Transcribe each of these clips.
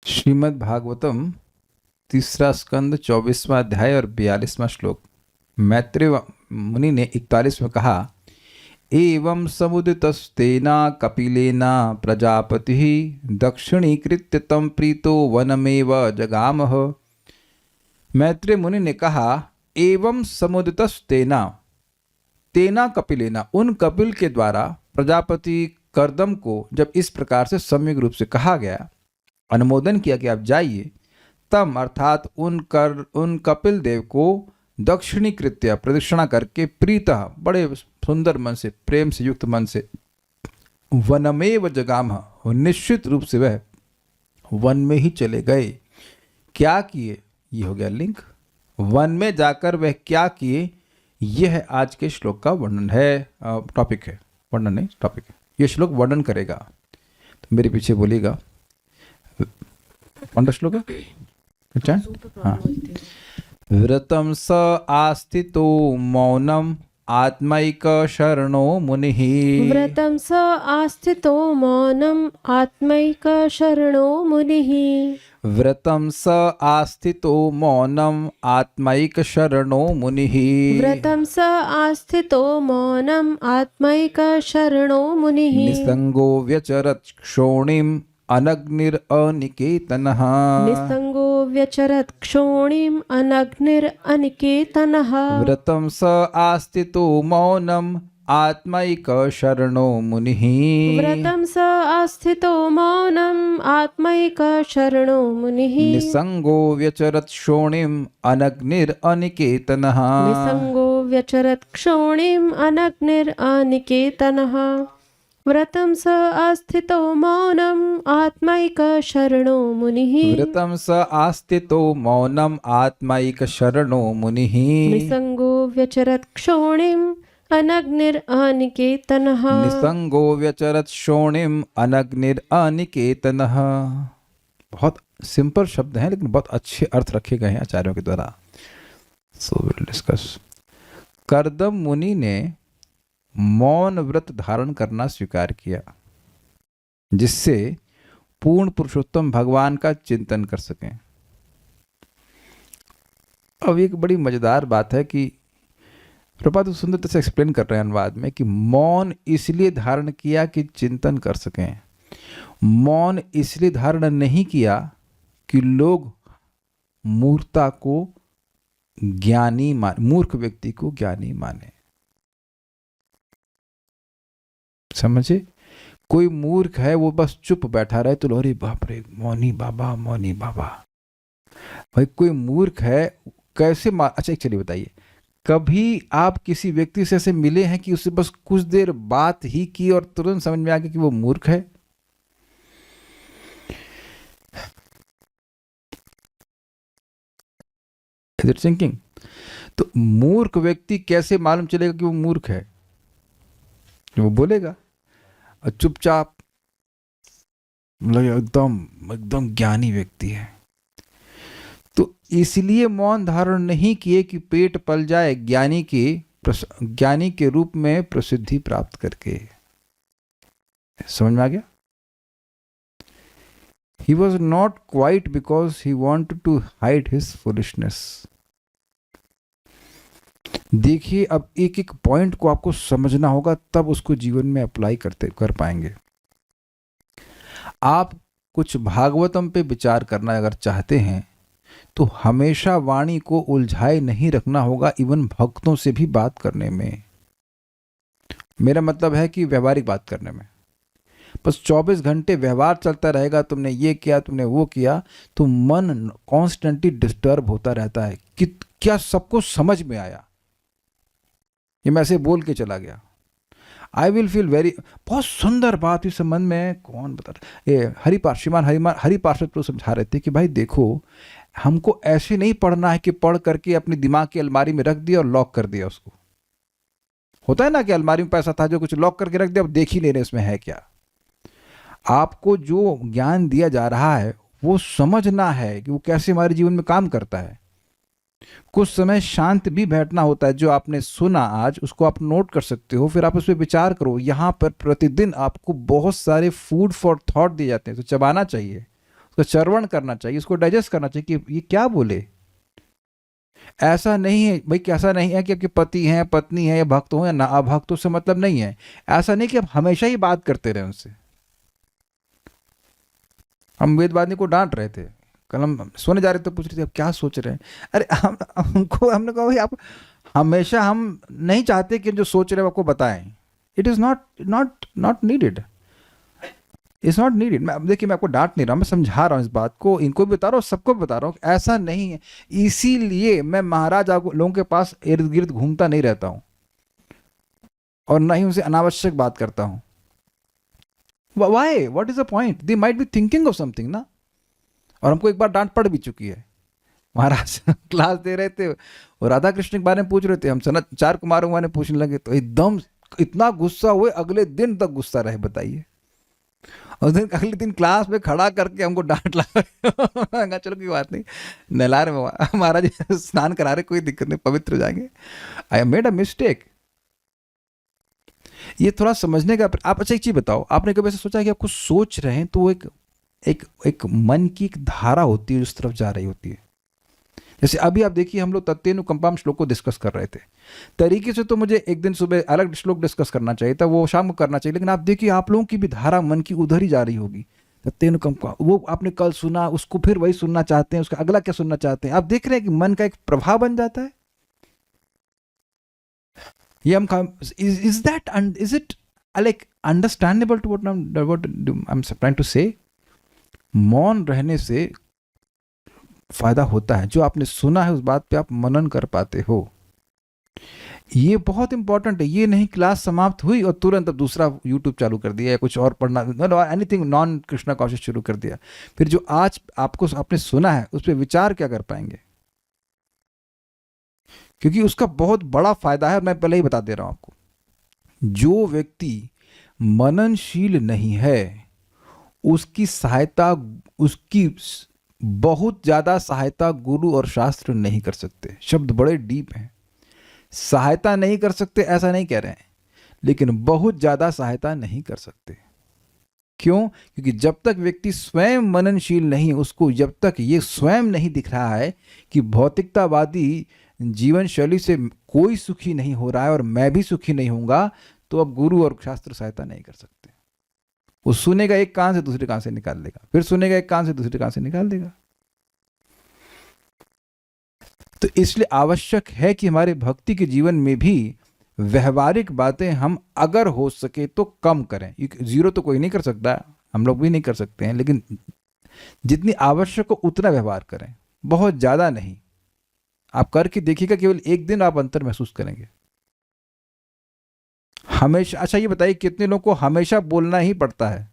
श्रीमद् भागवतम तीसरा स्कंद 24वां अध्याय और 42वां श्लोक। मैत्रेय मुनि ने 41 में कहा, एवं समुदितस्तेना कपिलेना प्रजापतिः दक्षिणीकृत्य तम प्रीतो वनमेव जगामः। मैत्रेय मुनि ने कहा, एवं समुदितस्तेना, तेना कपिलेना, उन कपिल के द्वारा प्रजापति कर्दम को जब इस प्रकार से सम्यक रूप से कहा गया, अनुमोदन किया कि आप जाइए, तम अर्थात उन कपिल देव को दक्षिणीकृत्य प्रदक्षिणा करके प्रीतः बड़े सुंदर मन से, प्रेम से युक्त मन से, वनमेव जगामः, निश्चित रूप से वह वन में ही चले गए। क्या किए, ये हो गया लिंक। वन में जाकर वह क्या किए, यह आज के श्लोक का वर्णन है, टॉपिक है, वर्णन नहीं टॉपिक है। यह श्लोक वर्णन करेगा, तो मेरे पीछे बोलिएगा। कौन श्लोक है? अच्छा, हाँ। व्रतम स आस्थितो मौनम आत्मैक शरणो मुनिः। व्रतं स आस्थितो मौनम् आत्मैक शरणो मुनिः। व्रतम स आस्थितो मौनम आत्मैक शरणो मुनिः। व्रतं स आस्थितो मौनम् आत्मैक शरणो मुनिः। निसंगो व्यचरत् क्षोणिम् अनग्निरनिकेतनः। निसंगो व्यचरत् क्षोणिम् अनग्निरनिकेतनः। व्रतं स आस्थितो मौनम् आत्मैक शरणो मुनिः। व्रतं स आस्थितो मौनम् आत्मैक शरणो मुनिः। निसंगो व्यचरत् क्षोणिम् अनग्निरनिकेतनः। निसंगो व्यचरत् क्षोणिम् अनग्निरनिकेतनः। व्रतं स आस्थितो मौनम् आत्मैक शरणो मुनिः। व्रतं स आस्थितो मौनम् आत्मैक शरणो मुनिः। निसंगो व्यचरत् क्षोणिम् अनग्निरनिकेतनः। निसंगो व्यचरत् क्षोणिम् अनग्निरनिकेतनः। बहुत सिंपल शब्द हैं, लेकिन बहुत अच्छे अर्थ रखे गए हैं आचार्यों के द्वारा। So will discuss. कर्दम मुनि ने मौन व्रत धारण करना स्वीकार किया, जिससे पूर्ण पुरुषोत्तम भगवान का चिंतन कर सकें। अब एक बड़ी मजेदार बात है कि प्रभुपाद सुंदर से एक्सप्लेन कर रहे हैं अनुवाद में कि मौन इसलिए धारण किया कि चिंतन कर सकें। मौन इसलिए धारण नहीं किया कि लोग मूर्खता को ज्ञानी मूर्ख व्यक्ति को ज्ञानी माने। समझे? कोई मूर्ख है, वो बस चुप बैठा रहे तो अरे बाप रे, मौनी बाबा, मौनी बाबा। भाई कोई मूर्ख है, कैसे अच्छा एक चलिए बताइए, कभी आप किसी व्यक्ति से ऐसे मिले हैं कि उससे बस कुछ देर बात ही की और तुरंत समझ में आ गया कि वो मूर्ख है? Is it thinking? तो मूर्ख व्यक्ति कैसे मालूम चलेगा कि वो मूर्ख है? वो बोलेगा, और चुपचाप एकदम एकदम ज्ञानी व्यक्ति है। तो इसलिए मौन धारण नहीं किए कि पेट पल जाए ज्ञानी के रूप में प्रसिद्धि प्राप्त करके। समझ में आ गया? He was not quiet because he wanted to hide his foolishness. देखिए, अब एक एक पॉइंट को आपको समझना होगा, तब उसको जीवन में अप्लाई कर पाएंगे। आप कुछ भागवतम पे विचार करना अगर चाहते हैं तो हमेशा वाणी को उलझाए नहीं रखना होगा, इवन भक्तों से भी बात करने में। मेरा मतलब है कि व्यवहारिक बात करने में। बस 24 घंटे व्यवहार चलता रहेगा, तुमने ये किया, तुमने वो किया, तो मन कॉन्स्टेंटली डिस्टर्ब होता रहता है कि क्या सबको समझ में आया, ये मैं ऐसे बोल के चला गया। आई विल फील वेरी, बहुत सुंदर बात इस संबंध में कौन बता रहा, ये हरिपार्षद तो समझा रहे थे कि भाई देखो, हमको ऐसे नहीं पढ़ना है कि पढ़ करके अपने दिमाग की अलमारी में रख दिया और लॉक कर दिया उसको। होता है ना कि अलमारी में पैसा था जो कुछ लॉक करके रख दिया, अब देख ही नहीं रहे इसमें है क्या। आपको जो ज्ञान दिया जा रहा है वो समझना है कि वो कैसे हमारे जीवन में काम करता है। कुछ समय शांत भी बैठना होता है। जो आपने सुना आज, उसको आप नोट कर सकते हो, फिर आप उस पर विचार करो। यहाँ पर प्रतिदिन आपको बहुत सारे फूड फॉर थॉट दिए जाते हैं, तो चबाना चाहिए, उसका श्रवण करना चाहिए, उसको डाइजेस्ट करना चाहिए कि ये क्या बोले। ऐसा नहीं है भाई कि ऐसा नहीं है कि आपके पति हैं, पत्नी है, या भक्त हो या ना अभक्त, उससे मतलब नहीं है। ऐसा नहीं कि आप हमेशा ही बात करते रहे उनसे। हम वेदवादी को डांट रहे थे, कल हम सोने जा रहे थे, पूछ रहे थे आप क्या सोच रहे हैं। अरे हमने कहा भाई आप हमेशा, हम नहीं चाहते कि जो सोच रहे हैं आपको बताएं। It is not needed, it's not needed. देखिए मैं आपको डांट नहीं रहा, मैं समझा रहा हूँ इस बात को, इनको भी बता रहा हूँ, सबको भी बता रहा हूँ, ऐसा नहीं है। इसीलिए मैं महाराज लोगों के पास इर्द गिर्द घूमता नहीं रहता हूँ और ना ही उनसे अनावश्यक बात करता हूँ। Why, what is the point, they might be thinking of something ना। और हमको एक बार डांट पड़ भी चुकी है। महाराज क्लास दे रहे थे और राधा कृष्ण के बारे में पूछ रहे थे, हम सनत चार कुमारों के बारे में पूछने लगे तो एकदम इतना गुस्सा हुए, अगले दिन तक गुस्सा रहे। बताइए, और दिन अगले दिन क्लास में खड़ा करके हमको डांट लगा। चलो कोई बात नहीं, नहला रहे महाराज, स्नान करा रहे, कोई दिक्कत नहीं, पवित्र हो जाएंगे। I made a mistake. ये थोड़ा समझने का आप। अच्छा एक चीज बताओ, आपने कभी ऐसा सोचा कि आप कुछ सोच रहे हैं तो वो एक मन की एक धारा होती है, उस तरफ जा रही होती है। जैसे अभी आप देखिए, हम लोग तत्तेनुकंपाम श्लोक को डिस्कस कर रहे थे। तरीके से तो मुझे एक दिन सुबह अलग श्लोक डिस्कस करना चाहिए था, वो शाम को करना चाहिए, लेकिन आप देखिए आप लोगों की भी धारा मन की उधर ही जा रही होगी। तत्तेनुकंपा, वो आपने कल सुना, उसको फिर वही सुनना चाहते हैं, उसका अगला क्या सुनना चाहते हैं। आप देख रहे हैं कि मन का एक प्रभाव बन जाता है। ये हम is it like understandable to what I am trying to say. मौन रहने से फायदा होता है, जो आपने सुना है उस बात पे आप मनन कर पाते हो। ये बहुत इंपॉर्टेंट है। ये नहीं क्लास समाप्त हुई और तुरंत अब दूसरा यूट्यूब चालू कर दिया या कुछ और पढ़ना, एनीथिंग नॉन कृष्णा कॉन्शियस शुरू कर दिया। फिर जो आज आपने सुना है उस पर विचार क्या कर पाएंगे, क्योंकि उसका बहुत बड़ा फायदा है। मैं पहले ही बता दे रहा हूं आपको, जो व्यक्ति मननशील नहीं है उसकी सहायता, उसकी बहुत ज्यादा सहायता गुरु और शास्त्र नहीं कर सकते। शब्द बड़े डीप हैं। सहायता नहीं कर सकते ऐसा नहीं कह रहे हैं, लेकिन बहुत ज्यादा सहायता नहीं कर सकते। क्यों? क्योंकि जब तक व्यक्ति स्वयं मननशील नहीं, उसको जब तक ये स्वयं नहीं दिख रहा है कि भौतिकतावादी जीवन शैली से कोई सुखी नहीं हो रहा है और मैं भी सुखी नहीं होऊंगा, तो अब गुरु और शास्त्र सहायता नहीं कर सकते। वो सुनेगा एक कान से दूसरे कान से निकाल देगा, फिर सुनेगा एक कान से दूसरे कान से निकाल देगा। तो इसलिए आवश्यक है कि हमारे भक्ति के जीवन में भी व्यवहारिक बातें हम अगर हो सके तो कम करें। जीरो तो कोई नहीं कर सकता, हम लोग भी नहीं कर सकते हैं, लेकिन जितनी आवश्यक हो उतना व्यवहार करें, बहुत ज्यादा नहीं। आप करके देखिएगा, केवल एक दिन आप अंतर महसूस करेंगे। हमेशा, अच्छा ये बताइए कितने लोगों को हमेशा बोलना ही पड़ता है?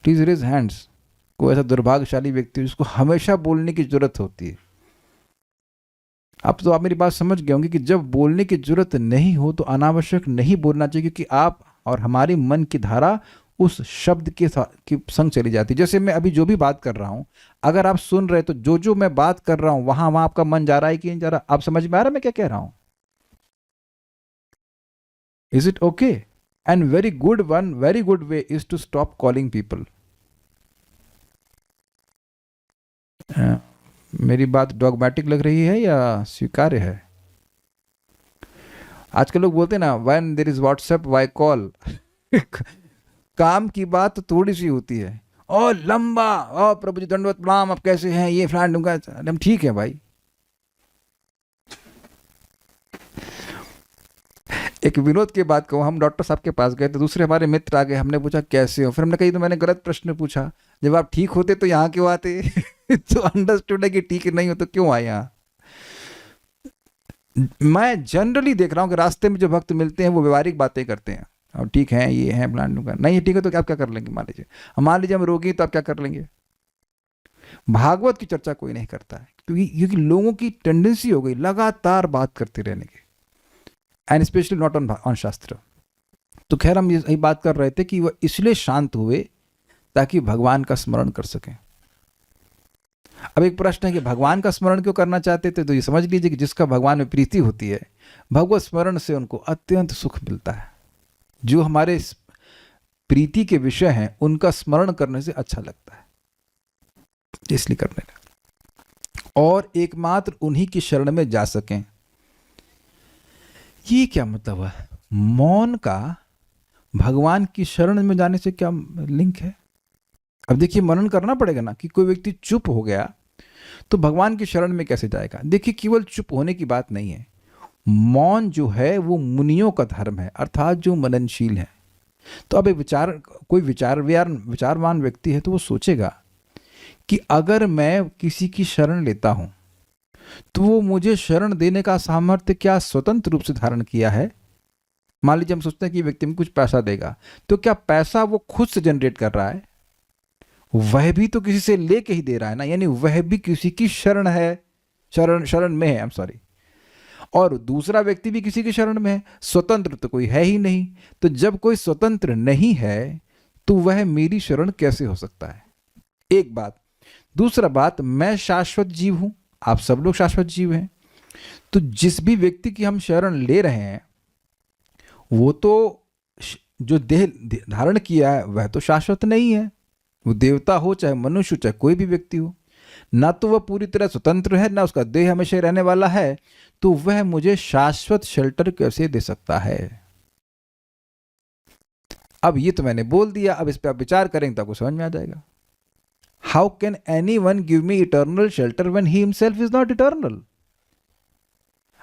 Please raise hands. कोई ऐसा दुर्भाग्यशाली व्यक्ति जिसको हमेशा बोलने की जरूरत होती है? अब तो आप मेरी बात समझ गए होंगे कि जब बोलने की जरूरत नहीं हो तो अनावश्यक नहीं बोलना चाहिए, क्योंकि आप और हमारी मन की धारा उस शब्द के संग चली जाती है। जैसे मैं अभी जो भी बात कर रहा हूं, अगर आप सुन रहे तो जो मैं बात कर रहा हूं वहां आपका मन जा रहा है कि नहीं जा रहा? आप समझ में आ रहा है मैं क्या कह रहा हूं? Is it okay? And very good way is to stop calling people. मेरी बात डॉगमेटिक लग रही है या स्वीकार्य है? आजकल लोग बोलते हैं ना, when there is WhatsApp, why call? काम की बात तो थोड़ी सी होती है, और लंबा, और प्रभु जी दंडवत प्रणाम, आप कैसे हैं, ये फ्रेंड उनका, हम ठीक है भाई। एक विनोद की बात कहूँ, हम डॉक्टर साहब के पास गए तो दूसरे हमारे मित्र आ गए, हमने पूछा कैसे हो, फिर हमने कही तो मैंने गलत प्रश्न पूछा, जब आप ठीक होते तो यहाँ क्यों आते? तो अंडरस्टूड है कि ठीक नहीं हो तो क्यों आए यहाँ। मैं जनरली देख रहा हूँ कि रास्ते में जो भक्त मिलते हैं वो व्यवहारिक बातें करते हैं, और ठीक है ये है प्लान का, नहीं ठीक है तो आप क्या कर लेंगे? मान लीजिए हम रोगी तो आप क्या कर लेंगे? भागवत की चर्चा कोई नहीं करता है, क्योंकि लोगों की टेंडेंसी हो गई लगातार बात करते रहने की, एंड स्पेशली नॉट ऑन शास्त्र। तो खैर हम यही बात कर रहे थे कि वह इसलिए शांत हुए ताकि भगवान का स्मरण कर सकें। अब एक प्रश्न है कि भगवान का स्मरण क्यों करना चाहते थे? तो ये समझ लीजिए कि जिसका भगवान में प्रीति होती है, भगवत स्मरण से उनको अत्यंत सुख मिलता है। जो हमारे प्रीति के विषय हैं उनका स्मरण करने से अच्छा लगता है। इसलिए करने लगे, और एकमात्र उन्हीं की शरण में जा सकें। ये क्या मतलब है? मौन का भगवान की शरण में जाने से क्या लिंक है? अब देखिए, मनन करना पड़ेगा ना कि कोई व्यक्ति चुप हो गया तो भगवान की शरण में कैसे जाएगा। देखिए, केवल चुप होने की बात नहीं है। मौन जो है वो मुनियों का धर्म है, अर्थात जो मननशील है। तो अब एक कोई विचारवान व्यक्ति है तो वो सोचेगा कि अगर मैं किसी की शरण लेता हूं तो वो मुझे शरण देने का सामर्थ्य क्या स्वतंत्र रूप से धारण किया है? मान लीजिए हम सोचते हैं कि व्यक्ति में कुछ पैसा देगा, तो क्या पैसा वो खुद से जनरेट कर रहा है? वह भी तो किसी से लेके ही दे रहा है ना, यानी वह भी किसी की शरण है, शरण में है, सॉरी। और दूसरा व्यक्ति भी किसी की शरण में है। स्वतंत्र तो कोई है ही नहीं। तो जब कोई स्वतंत्र नहीं है तो वह मेरी शरण कैसे हो सकता है? एक बात। दूसरा बात, मैं शाश्वत जीव हूं, आप सब लोग शाश्वत जीव हैं। तो जिस भी व्यक्ति की हम शरण ले रहे हैं वो तो जो देह धारण किया है वह तो शाश्वत नहीं है। वो देवता हो, चाहे मनुष्य, चाहे कोई भी व्यक्ति हो, ना तो वह पूरी तरह स्वतंत्र है, ना उसका देह हमेशा रहने वाला है। तो वह मुझे शाश्वत शेल्टर कैसे दे सकता है? अब ये तो मैंने बोल दिया, अब इस पर आप विचार करेंगे तो आपको समझ में आ जाएगा। How can any one give me eternal shelter when he himself is not eternal?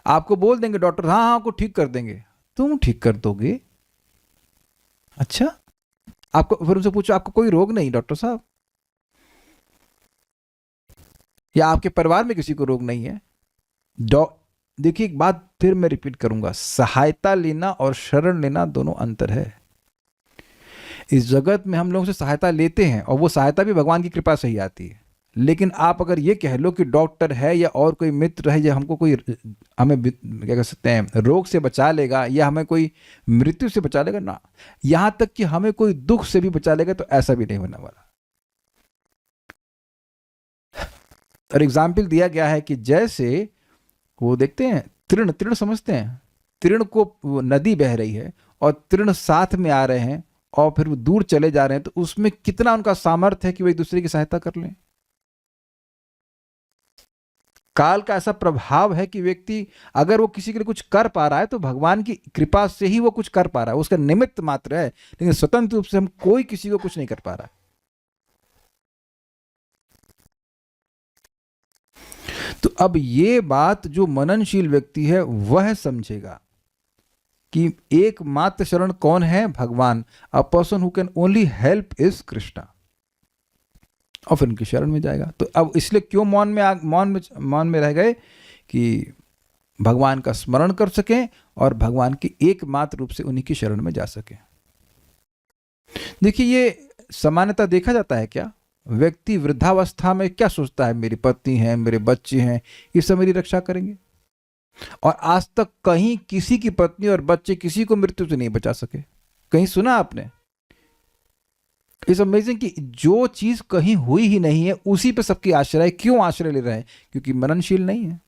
आपको बोल देंगे डॉक्टर, हाँ हाँ, आपको ठीक कर देंगे। तुम ठीक कर दोगे? अच्छा, आपको फिर उनसे पूछो, आपको कोई रोग नहीं डॉक्टर साहब, या आपके परिवार में किसी को रोग नहीं है? देखिए, एक बात फिर मैं रिपीट करूंगा, सहायता लेना और शरण लेना दोनों अंतर है। इस जगत में हम लोगों से सहायता लेते हैं और वो सहायता भी भगवान की कृपा से ही आती है। लेकिन आप अगर ये कह लो कि डॉक्टर है या और कोई मित्र है या हमको कोई, हमें क्या कह सकते हैं, रोग से बचा लेगा या हमें कोई मृत्यु से बचा लेगा ना, यहां तक कि हमें कोई दुख से भी बचा लेगा, तो ऐसा भी नहीं होने वाला। और एग्जाम्पल दिया गया है कि जैसे वो देखते हैं तृण समझते हैं, तृण को वो नदी बह रही है और तृण साथ में आ रहे हैं और फिर वो दूर चले जा रहे हैं, तो उसमें कितना उनका सामर्थ्य है कि वो एक दूसरे की सहायता कर लें। काल का ऐसा प्रभाव है कि व्यक्ति अगर वो किसी के लिए कुछ कर पा रहा है तो भगवान की कृपा से ही वो कुछ कर पा रहा है, उसका निमित्त मात्र है, लेकिन स्वतंत्र रूप से हम कोई किसी को कुछ नहीं कर पा रहा है। तो अब ये बात जो मननशील व्यक्ति है वह समझेगा कि एकमात्र शरण कौन है? भगवान। A person who can only help is Krishna, और फिर उनकी शरण में जाएगा। तो अब इसलिए क्यों मौन में रह गए? कि भगवान का स्मरण कर सकें और भगवान की एकमात्र रूप से उन्हीं की शरण में जा सकें। देखिए, ये सामान्यतः देखा जाता है क्या? व्यक्ति वृद्धावस्था में क्या सोचता है? मेरी पत्नी है, मेरे बच्चे हैं, ये सब मेरी रक्षा करेंगे। और आज तक कहीं किसी की पत्नी और बच्चे किसी को मृत्यु से नहीं बचा सके। कहीं सुना आपने? इट्स अमेजिंग कि जो चीज कहीं हुई ही नहीं है उसी पे सबकी आश्रय। क्यों आश्रय ले रहे हैं? क्योंकि मननशील नहीं है।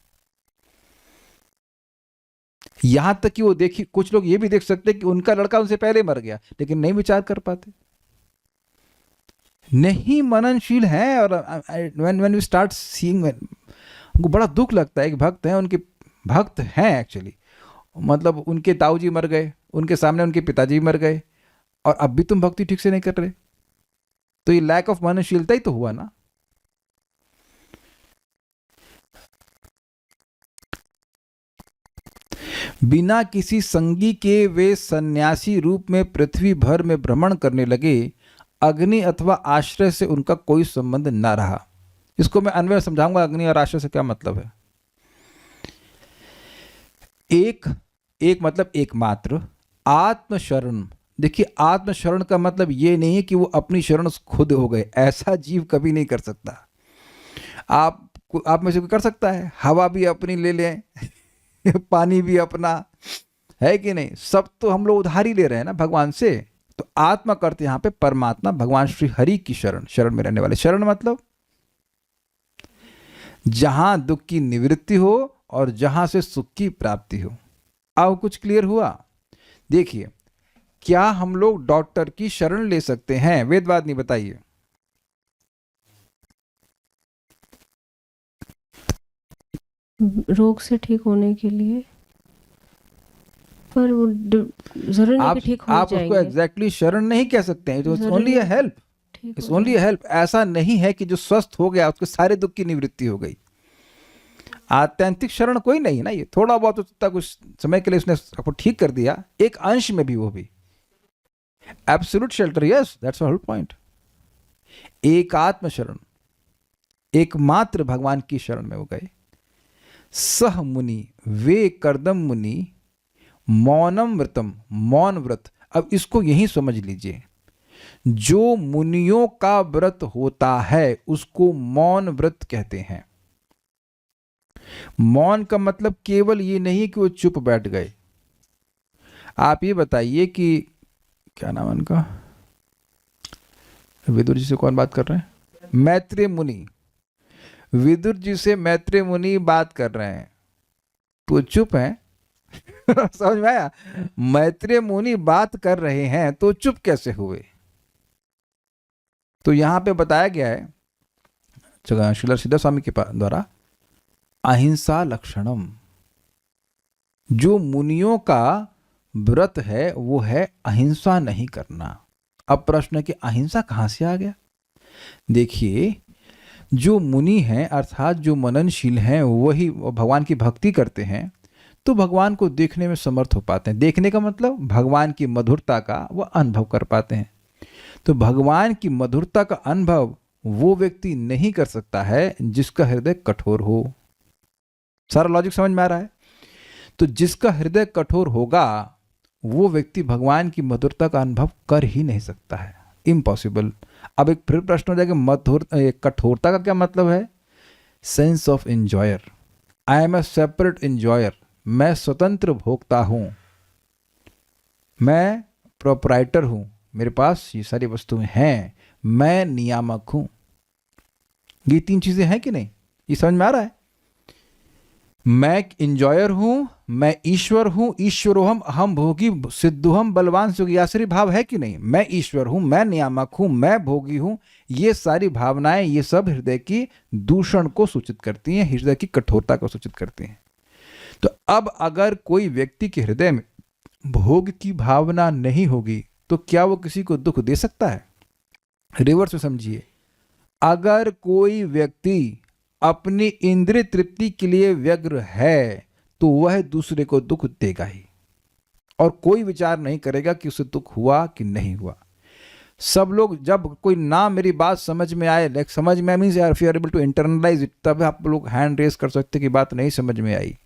यहां तक कि वो देखिए, कुछ लोग ये भी देख सकते हैं कि उनका लड़का उनसे पहले मर गया, लेकिन नहीं विचार कर पाते, नहीं मननशील है। और व्हेन वी स्टार्ट सीइंग, उनको बड़ा दुख लगता है कि भक्त हैं, उनके भक्त हैं एक्चुअली, मतलब उनके ताऊजी मर गए, उनके सामने उनके पिताजी मर गए, और अब भी तुम भक्ति ठीक से नहीं कर रहे। तो ये लैक ऑफ मननशीलता ही तो हुआ ना। बिना किसी संगी के वे सन्यासी रूप में पृथ्वी भर में भ्रमण करने लगे। अग्नि अथवा आश्रय से उनका कोई संबंध न रहा। इसको मैं अन्वय समझाऊंगा, अग्नि और आश्रय से क्या मतलब है। एक मतलब एकमात्र आत्मशरण। देखिए, आत्मशरण का मतलब ये नहीं है कि वो अपनी शरण खुद हो गए, ऐसा जीव कभी नहीं कर सकता। आप में से कोई कर सकता है? हवा भी अपनी ले लें पानी भी अपना, है कि नहीं? सब तो हम लोग उधार ही ले रहे हैं ना भगवान से। तो आत्मा करते यहां पे परमात्मा भगवान श्री हरि की शरण में रहने वाले। शरण मतलब जहां दुख की निवृत्ति हो और जहां से सुख की प्राप्ति हो। अब कुछ क्लियर हुआ? देखिए, क्या हम लोग डॉक्टर की शरण ले सकते हैं? वेदवाद नहीं, बताइए। रोग से ठीक होने के लिए, पर वो जरूरी नहीं कि ठीक हो आप उसको जाएंगे। एग्जैक्टली शरण नहीं कह सकते हैं, इट्स जरूरी ओनली अ नहीं हेल्प, ठीक इट्स हो ओनली अ हेल्प। ऐसा नहीं है कि जो स्वस्थ हो गया उसके सारे दुख की निवृत्ति हो गई। आत्यंतिक शरण कोई नहीं ना, ये थोड़ा बहुत होता, कुछ समय के लिए उसने आपको ठीक कर दिया, एक अंश में भी, वो भी absolute shelter, yes that's the whole point. एकात्म शरण, एकमात्र भगवान की शरण में वो गए। सह मुनि, वे कर्दम मुनि, मौनम व्रतम, मौन व्रत। अब इसको यही समझ लीजिए, जो मुनियों का व्रत होता है उसको मौन व्रत कहते हैं। मौन का मतलब केवल ये नहीं कि वो चुप बैठ गए। आप ये बताइए कि क्या नाम है उनका, विदुर जी से कौन बात कर रहे हैं? मैत्रेय मुनि। विदुर जी से मैत्रेय मुनि बात कर रहे हैं तो चुप हैं। समझ में आया? मैत्रेय मुनि बात कर रहे हैं तो चुप कैसे हुए? तो यहां पे बताया गया है श्रील सिद्ध स्वामी के द्वारा, अहिंसा लक्षणम। जो मुनियों का व्रत है वो है अहिंसा नहीं करना। अब प्रश्न है कि अहिंसा कहां से आ गया? देखिए, जो मुनि हैं अर्थात जो मननशील हैं वही भगवान की भक्ति करते हैं तो भगवान को देखने में समर्थ हो पाते हैं। देखने का मतलब भगवान की मधुरता का वह अनुभव कर पाते हैं। तो भगवान की मधुरता का अनुभव वो व्यक्ति नहीं कर सकता है जिसका हृदय कठोर हो। सारा लॉजिक समझ में आ रहा है? तो जिसका हृदय कठोर होगा वो व्यक्ति भगवान की मधुरता का अनुभव कर ही नहीं सकता है, इम्पॉसिबल। अब एक फिर प्रश्न हो जाएगा, कठोरता का क्या मतलब है? Sense of enjoyer, I am a separate enjoyer, मैं स्वतंत्र भोक्ता हूं, मैं प्रोपराइटर हूं, मेरे पास ये सारी वस्तुएं हैं, मैं नियामक हूं। ये तीन चीजें हैं कि नहीं? ये समझ में आ रहा है? मैं इंजॉयर हूं, मैं ईश्वर हूं, ईश्वरोहम अहम भोगी सिद्धोहम बलवान सुखयासरी भाव है कि नहीं? मैं ईश्वर हूं, मैं नियामक हूं, मैं भोगी हूं। ये सारी भावनाएं, ये सब हृदय की दूषण को सूचित करती हैं, हृदय की कठोरता को सूचित करती हैं। तो अब अगर कोई व्यक्ति के हृदय में भोग की भावना नहीं होगी तो क्या वो किसी को दुख दे सकता है? रिवर्स में समझिए, अगर कोई व्यक्ति अपनी इंद्रिय तृप्ति के लिए व्यग्र है तो वह दूसरे को दुख देगा ही, और कोई विचार नहीं करेगा कि उसे दुख हुआ कि नहीं हुआ। सब लोग, जब कोई ना मेरी बात समझ में आए, लाइक समझ में means if you are able to internalize it, तब आप लोग हैंड रेज कर सकते कि बात नहीं समझ में आई।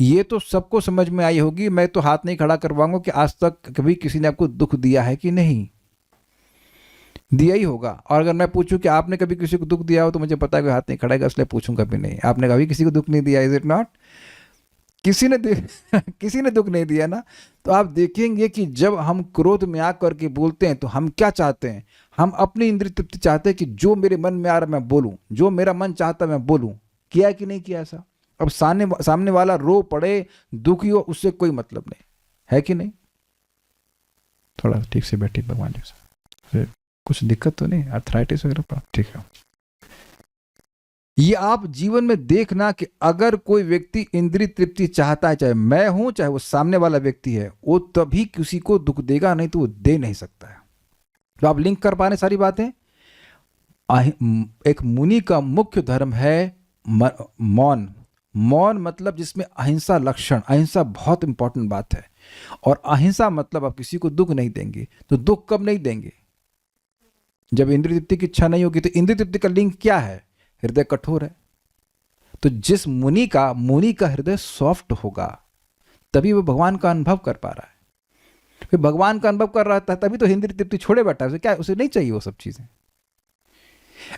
ये तो सबको समझ में आई होगी, मैं तो हाथ नहीं खड़ा करवाऊंगा कि आज तक कभी किसी ने आपको दुख दिया है कि नहीं, दिया ही होगा। और अगर मैं पूछूं कि आपने कभी किसी को दुख दिया हो तो मुझे पता है कि हाथ नहीं खड़ेगा, इसलिए पूछूंगा भी नहीं। आपने कभी किसी को दुख नहीं दिया, इज इट नॉट? किसी ने दुख नहीं दिया ना। तो आप देखेंगे कि जब हम क्रोध में आकर के बोलते हैं तो हम क्या चाहते हैं? हम अपनी इंद्रिय तृप्ति चाहते हैं कि जो मेरे मन में आ रहा मैं बोलूं, जो मेरा मन चाहता मैं बोलूं। किया कि नहीं किया ऐसा? अब सामने वाला रो पड़े, दुखी हो, उससे कोई मतलब नहीं है कि नहीं? थोड़ा ठीक से बैठिए भगवान जी से, कुछ दिक्कत तो नहीं, आर्थराइटिस वगैरह पर? ठीक है। ये आप जीवन में देखना कि अगर कोई व्यक्ति इंद्रिय तृप्ति चाहता है, चाहे मैं हूं चाहे वो सामने वाला व्यक्ति है, वो तभी किसी को दुख देगा, नहीं तो वो दे नहीं सकता है। तो आप लिंक कर पा रहे सारी बातें। एक मुनि का मुख्य धर्म है मौन। मौन मतलब जिसमें अहिंसा लक्षण, अहिंसा बहुत इंपॉर्टेंट बात है। और अहिंसा मतलब आप किसी को दुख नहीं देंगे। तो दुख कब नहीं देंगे? जब इंद्रिय तृप्ति की इच्छा नहीं होगी। तो इंद्रिय तृप्ति का लिंक क्या है? हृदय कठोर है। तो जिस मुनि का हृदय सॉफ्ट होगा तभी वो भगवान का अनुभव कर पा रहा है। फिर भगवान का अनुभव कर रहा था तभी तो इंद्रिय तृप्ति छोड़े बैठा है। उसे क्या, उसे नहीं चाहिए वो सब चीजें।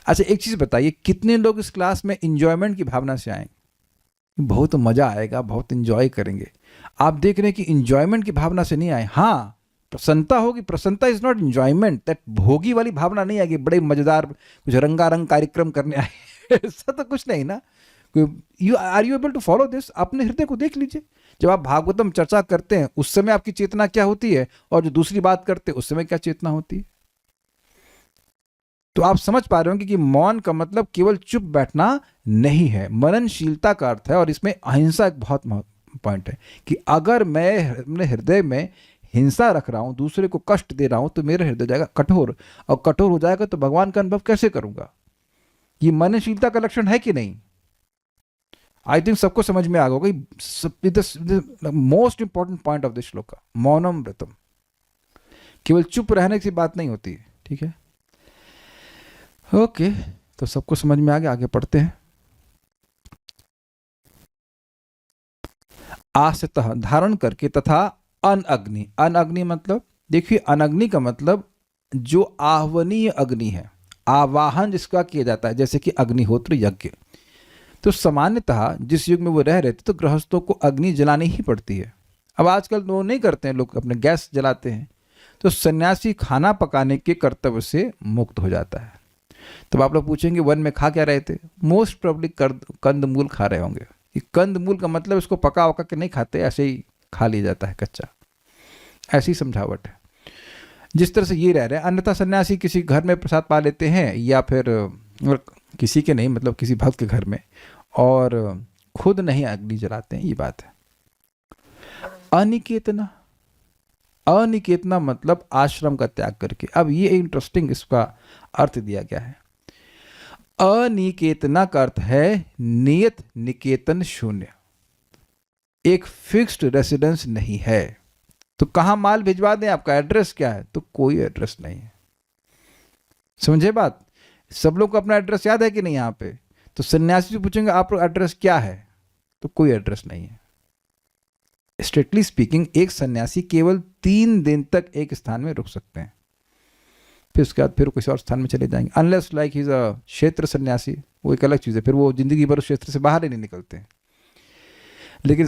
अच्छा एक चीज बताइए, कितने लोग इस क्लास में इंजॉयमेंट की भावना से आएंगे? बहुत मजा आएगा, बहुत इंजॉय करेंगे। आप देख रहे हैं कि इंजॉयमेंट की भावना से नहीं आए। हाँ, प्रसन्नता होगी। प्रसन्नता इज नॉट इंजॉयमेंट, दैट भोगी वाली भावना नहीं आएगी, बड़े मजेदार कुछ रंगारंग कार्यक्रम करने आए ऐसा तो कुछ नहीं ना। You able to follow this? अपने हृदय को देख लीजिए। जब आप भागवतम चर्चा करते हैं उस समय आपकी चेतना क्या होती है, और जो दूसरी बात करते हैं उस समय क्या चेतना होती है? तो आप समझ पा रहे होंगे कि मौन का मतलब केवल चुप बैठना नहीं है, मननशीलता का अर्थ है। और इसमें अहिंसा एक बहुत महत्वपूर्ण पॉइंट है कि अगर मैं अपने हृदय में हिंसा रख रहा हूं, दूसरे को कष्ट दे रहा हूं, तो मेरा हृदय जाएगा कठोर, और कठोर हो जाएगा तो भगवान का अनुभव कैसे करूंगा? ये मननशीलता का लक्षण है कि नहीं? आई थिंक सबको समझ में आ गया। Most important point of this श्लोक, मौनम व्रतम, केवल चुप रहने की बात नहीं होती। ठीक है, ओके, तो सबको समझ में आ गया, आगे पढ़ते हैं। आस्थितः धारण करके, तथा अनअग्नि, अनअग्नि मतलब देखिए, अनअग्नि का मतलब जो आह्वनीय अग्नि है, आवाहन जिसका किया जाता है, जैसे कि अग्निहोत्र यज्ञ। तो सामान्यतः जिस युग में वो रह रहे थे तो गृहस्थों को अग्नि जलानी ही पड़ती है। अब आजकल वो नहीं करते हैं, लोग अपने गैस जलाते हैं। तो सन्यासी खाना पकाने के कर्तव्य से मुक्त हो जाता है। तब आप लोग पूछेंगे वन में खा क्या रहे थे? मोस्ट प्रोबेबली कंदमूल खा रहे होंगे। ये कंदमूल का मतलब इसको पका वका के नहीं खाते, ऐसे ही खा लिया जाता है कच्चा, ऐसी समझावट है। जिस तरह से ये रह रहे हैं, अन्यथा सन्यासी किसी घर में प्रसाद पा लेते हैं, या फिर किसी के नहीं, मतलब किसी भक्त के घर में, और खुद नहीं अग्नि जलाते हैं, ये बात है। अनिकेतना, अनिकेतना मतलब आश्रम का त्याग करके। अब ये इंटरेस्टिंग इसका अर्थ दिया गया है। अनिकेतना का अर्थ है नियत निकेतन शून्य, एक फिक्स्ड रेसिडेंस नहीं है। तो कहां माल भिजवा दें, आपका एड्रेस क्या है? तो कोई एड्रेस नहीं है। समझे बात? सब लोग को अपना एड्रेस याद है कि नहीं यहाँ पे? तो सन्यासी से पूछेंगे आप एड्रेस क्या है, तो कोई एड्रेस नहीं है। स्ट्रिक्टली स्पीकिंग एक सन्यासी केवल 3 दिन तक एक स्थान में रुक सकते हैं, फिर उसके बाद फिर किसी और स्थान में चले जाएंगे। Unless like he is a क्षेत्र सन्यासी, वो एक अलग चीज़ है, फिर वो जिंदगी भर उस क्षेत्र से बाहर ही नहीं निकलते हैं। लेकिन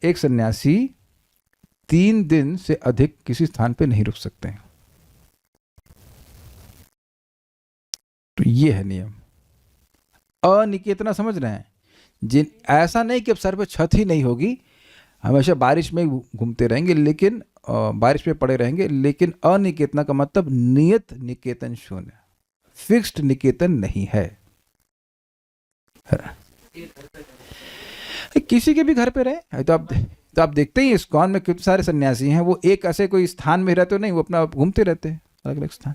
एक सन्यासी 3 दिन से अधिक किसी स्थान पे नहीं रुक सकते हैं। तो ये है नियम। अनिकेतना समझ रहे हैं? जिन ऐसा नहीं कि अब सर पे छत ही नहीं होगी, हमेशा बारिश में घूमते रहेंगे, लेकिन बारिश में पड़े रहेंगे, लेकिन अनिकेतना का मतलब नियत निकेतन शून्य, फिक्स्ड निकेतन नहीं है। किसी के भी घर पे रहे तो आप देखते ही इस्कॉन में कितने सारे सन्यासी हैं, वो एक ऐसे कोई स्थान में रहते नहीं, वो अपना घूमते रहते हैं अलग अलग स्थान।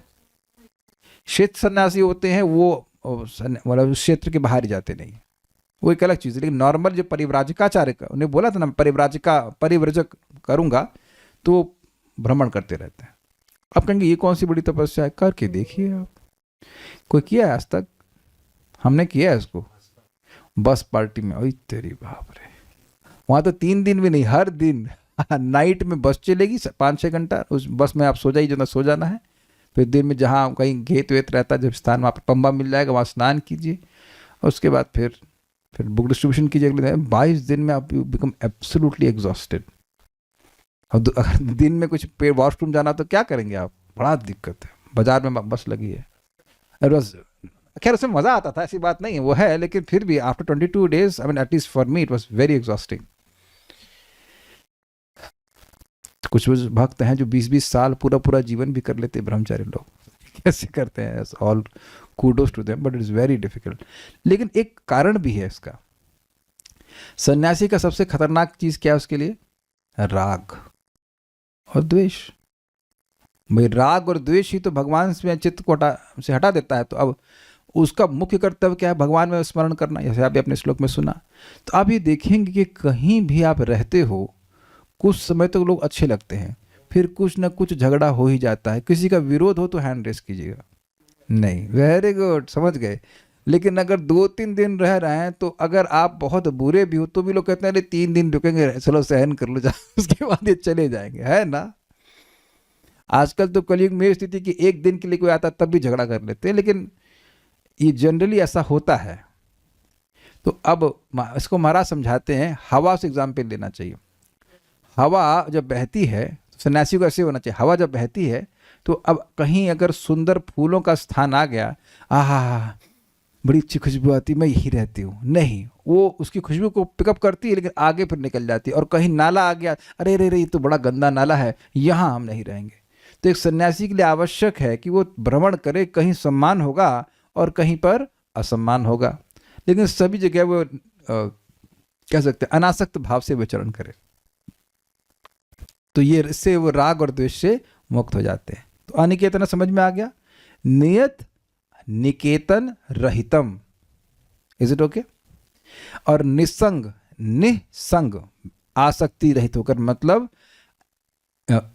क्षेत्र सन्यासी होते हैं, वो मतलब उस क्षेत्र के बाहर ही जाते नहीं, वो एक अलग चीज़ है। लेकिन नॉर्मल जो परिव्राजकाचार्य का, उन्हें बोला था ना परिव्रजक करूंगा, तो भ्रमण करते रहते हैं। अब कहेंगे ये कौन सी बड़ी तपस्या है? करके देखिए आप, कोई किया है आज तक? हमने किया है इसको बस पार्टी में। ओए तेरी बाप रे, वहाँ तो 3 दिन भी नहीं, हर दिन नाइट में बस चलेगी 5-6 घंटा, उस बस में आप सो जाइए, जो सो जाना है। फिर दिन में जहाँ कहीं घेत वेत रहता है, जब स्थान वहाँ पर पंबा मिल जाएगा, वहाँ स्नान कीजिए, और उसके बाद फिर बुक डिस्ट्रीब्यूशन कीजिए अगले दिन। 22 दिन में आप यू बिकम एब्सोल्युटली एग्जॉस्टेड। और अगर दिन में कुछ वॉशरूम जाना तो क्या करेंगे आप? बड़ा दिक्कत है। बाजार में बस लगी है, बस खैर उसमें मज़ा आता था, ऐसी बात नहीं है, वो है, लेकिन फिर भी after 22 days, I mean at least for me it was very exhausting. कुछ भक्त हैं जो 20-20 साल पूरा जीवन भी कर लेते हैं, ब्रह्मचारी लोग कैसे करते हैं? All kudos to them, but it is very difficult. लेकिन एक कारण भी है इसका। सन्यासी का सबसे खतरनाक चीज़ क्या है उसके लिए? राग और द्वेष। भाई राग और द्वेष ही तो भगवान से चित्त को हटा देता है। तो अब उसका मुख्य कर्तव्य क्या है? भगवान में स्मरण करना, जैसे आप अपने श्लोक में सुना। तो आप ये देखेंगे कि कहीं भी आप रहते हो, कुछ समय तक तो लोग अच्छे लगते हैं, फिर कुछ ना कुछ झगड़ा हो ही जाता है। किसी का विरोध हो तो हैंड रेस कीजिएगा, नहीं, वेरी गुड, समझ गए। लेकिन अगर 2-3 दिन रह रहे हैं, तो अगर आप बहुत बुरे भी हो तो भी लोग कहते हैं अरे 3 दिन रुकेंगे, चलो सहन कर लो, जा उसके बाद ये चले जाएंगे, है ना? आजकल तो कलयुग में स्थिति कि 1 दिन के लिए कोई आता तब भी झगड़ा कर लेते हैं, लेकिन ये जनरली ऐसा होता है। तो अब इसको महाराज समझाते हैं, हवा से एग्जाम्पल लेना चाहिए। हवा जब बहती है, सन्यासी को ऐसे होना चाहिए, हवा जब बहती है तो अब कहीं अगर सुंदर फूलों का स्थान आ गया, आहा बड़ी अच्छी खुशबू आती, मैं यही रहती हूँ, नहीं, वो उसकी खुशबू को पिकअप करती है, लेकिन आगे फिर निकल जाती है। और कहीं नाला आ गया, अरे रे रे ये तो बड़ा गंदा नाला है, यहाँ हम नहीं रहेंगे। तो एक सन्यासी के लिए आवश्यक है कि वो भ्रमण करे, कहीं सम्मान होगा और कहीं पर असम्मान होगा, लेकिन सभी जगह वो कह सकते हैं अनासक्त भाव से विचरण करे। तो ये इससे वो राग और द्वेष से मुक्त हो जाते हैं। तो अनिकेतन समझ में आ गया, नियत निकेतन रहितम, इज इट ओके। और निसंग निसंग आसक्ति रहित होकर, मतलब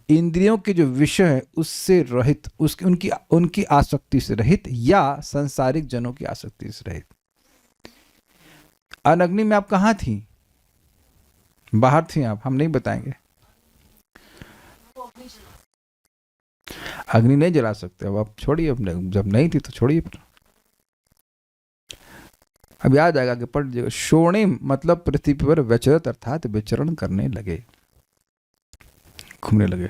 इंद्रियों के जो विषय है उससे रहित, उसकी उनकी आसक्ति से रहित या सांसारिक जनों की आसक्ति से रहित। अनग्नि में आप कहाँ थी? बाहर थी आप, हम नहीं बताएंगे। अग्नि नहीं जला सकते, अब आप छोड़िए, जब नहीं थी तो छोड़िए। अब याद आएगा कि पढ़ लीजिएगा। शोणिम मतलब पृथ्वी पर विचरत अर्थात विचरण करने लगे, घूमने लगे।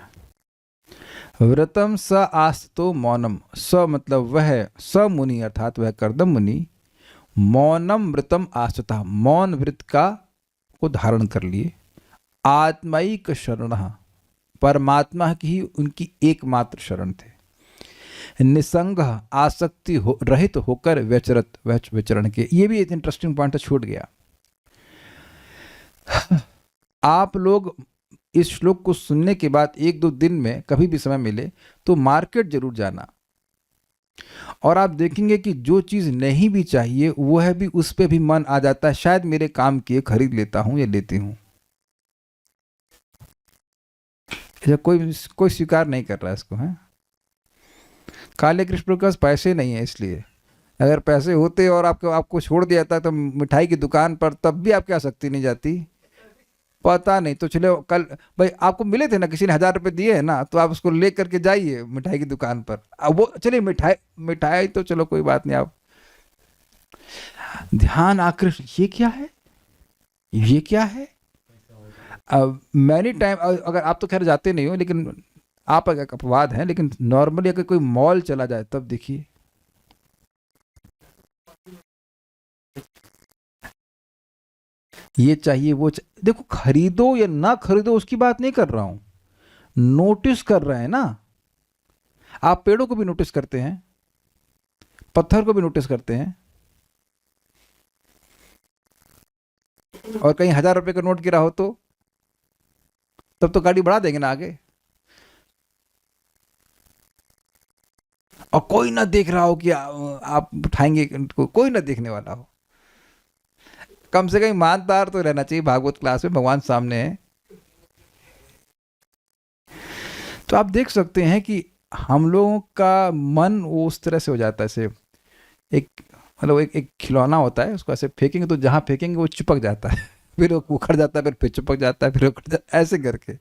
व्रतम स आस्तो मौनम, स मतलब वह, स मुनि अर्थात वह कर्दम मुनि, मौनम व्रतम आस्था, मौन व्रत को धारण कर लिए। आत्माइक शरण, परमात्मा की ही उनकी एकमात्र शरण थे। निसंग आसक्ति रहित होकर व्यचरत, विचरण के। ये भी एक इंटरेस्टिंग पॉइंट छूट गया। आप लोग इस श्लोक को सुनने के बाद 1-2 दिन में कभी भी समय मिले तो मार्केट जरूर जाना, और आप देखेंगे कि जो चीज नहीं भी चाहिए वह भी, उस पे भी मन आ जाता है, शायद मेरे काम की खरीद लेता हूं या लेती हूं। कोई स्वीकार नहीं कर रहा इसको, है। काले कृष्ण के पास पैसे नहीं है, इसलिए अगर पैसे होते और आपको छोड़ दिया था तो मिठाई की दुकान पर, तब भी आपकी आसक्ति नहीं जाती। पता नहीं तो चलो कल भाई आपको मिले थे ना, किसी ने 1000 रुपये दिए है ना, तो आप उसको ले करके जाइए मिठाई की दुकान पर। अब वो चलिए मिठाई तो चलो कोई बात नहीं, आप ध्यान आकृष्ट, ये क्या है, ये क्या है। मैनी टाइम, अगर आप तो खैर जाते नहीं हो, लेकिन आप अगर अपवाद हैं, लेकिन नॉर्मली अगर कोई मॉल चला जाए तब देखिए, ये चाहिए वो देखो, खरीदो या ना खरीदो उसकी बात नहीं कर रहा हूं, नोटिस कर रहे हैं ना। आप पेड़ों को भी नोटिस करते हैं, पत्थर को भी नोटिस करते हैं, और कहीं 1000 रुपए का नोट गिरा हो तो तब तो गाड़ी बढ़ा देंगे ना आगे। और कोई ना देख रहा हो कि आप उठाएंगे, कोई ना देखने वाला हो, कम से कम ईमानदार तो रहना चाहिए। भागवत क्लास में भगवान सामने है। तो आप देख सकते हैं कि हम लोगों का मन वो उस तरह से हो जाता है, ऐसे एक खिलौना होता है, उसको ऐसे फेंकेंगे तो जहां फेंकेंगे वो चिपक जाता है, फिर वो उखड़ जाता है, फिर चिपक जाता है, फिर उखड़ जाता है, ऐसे करके।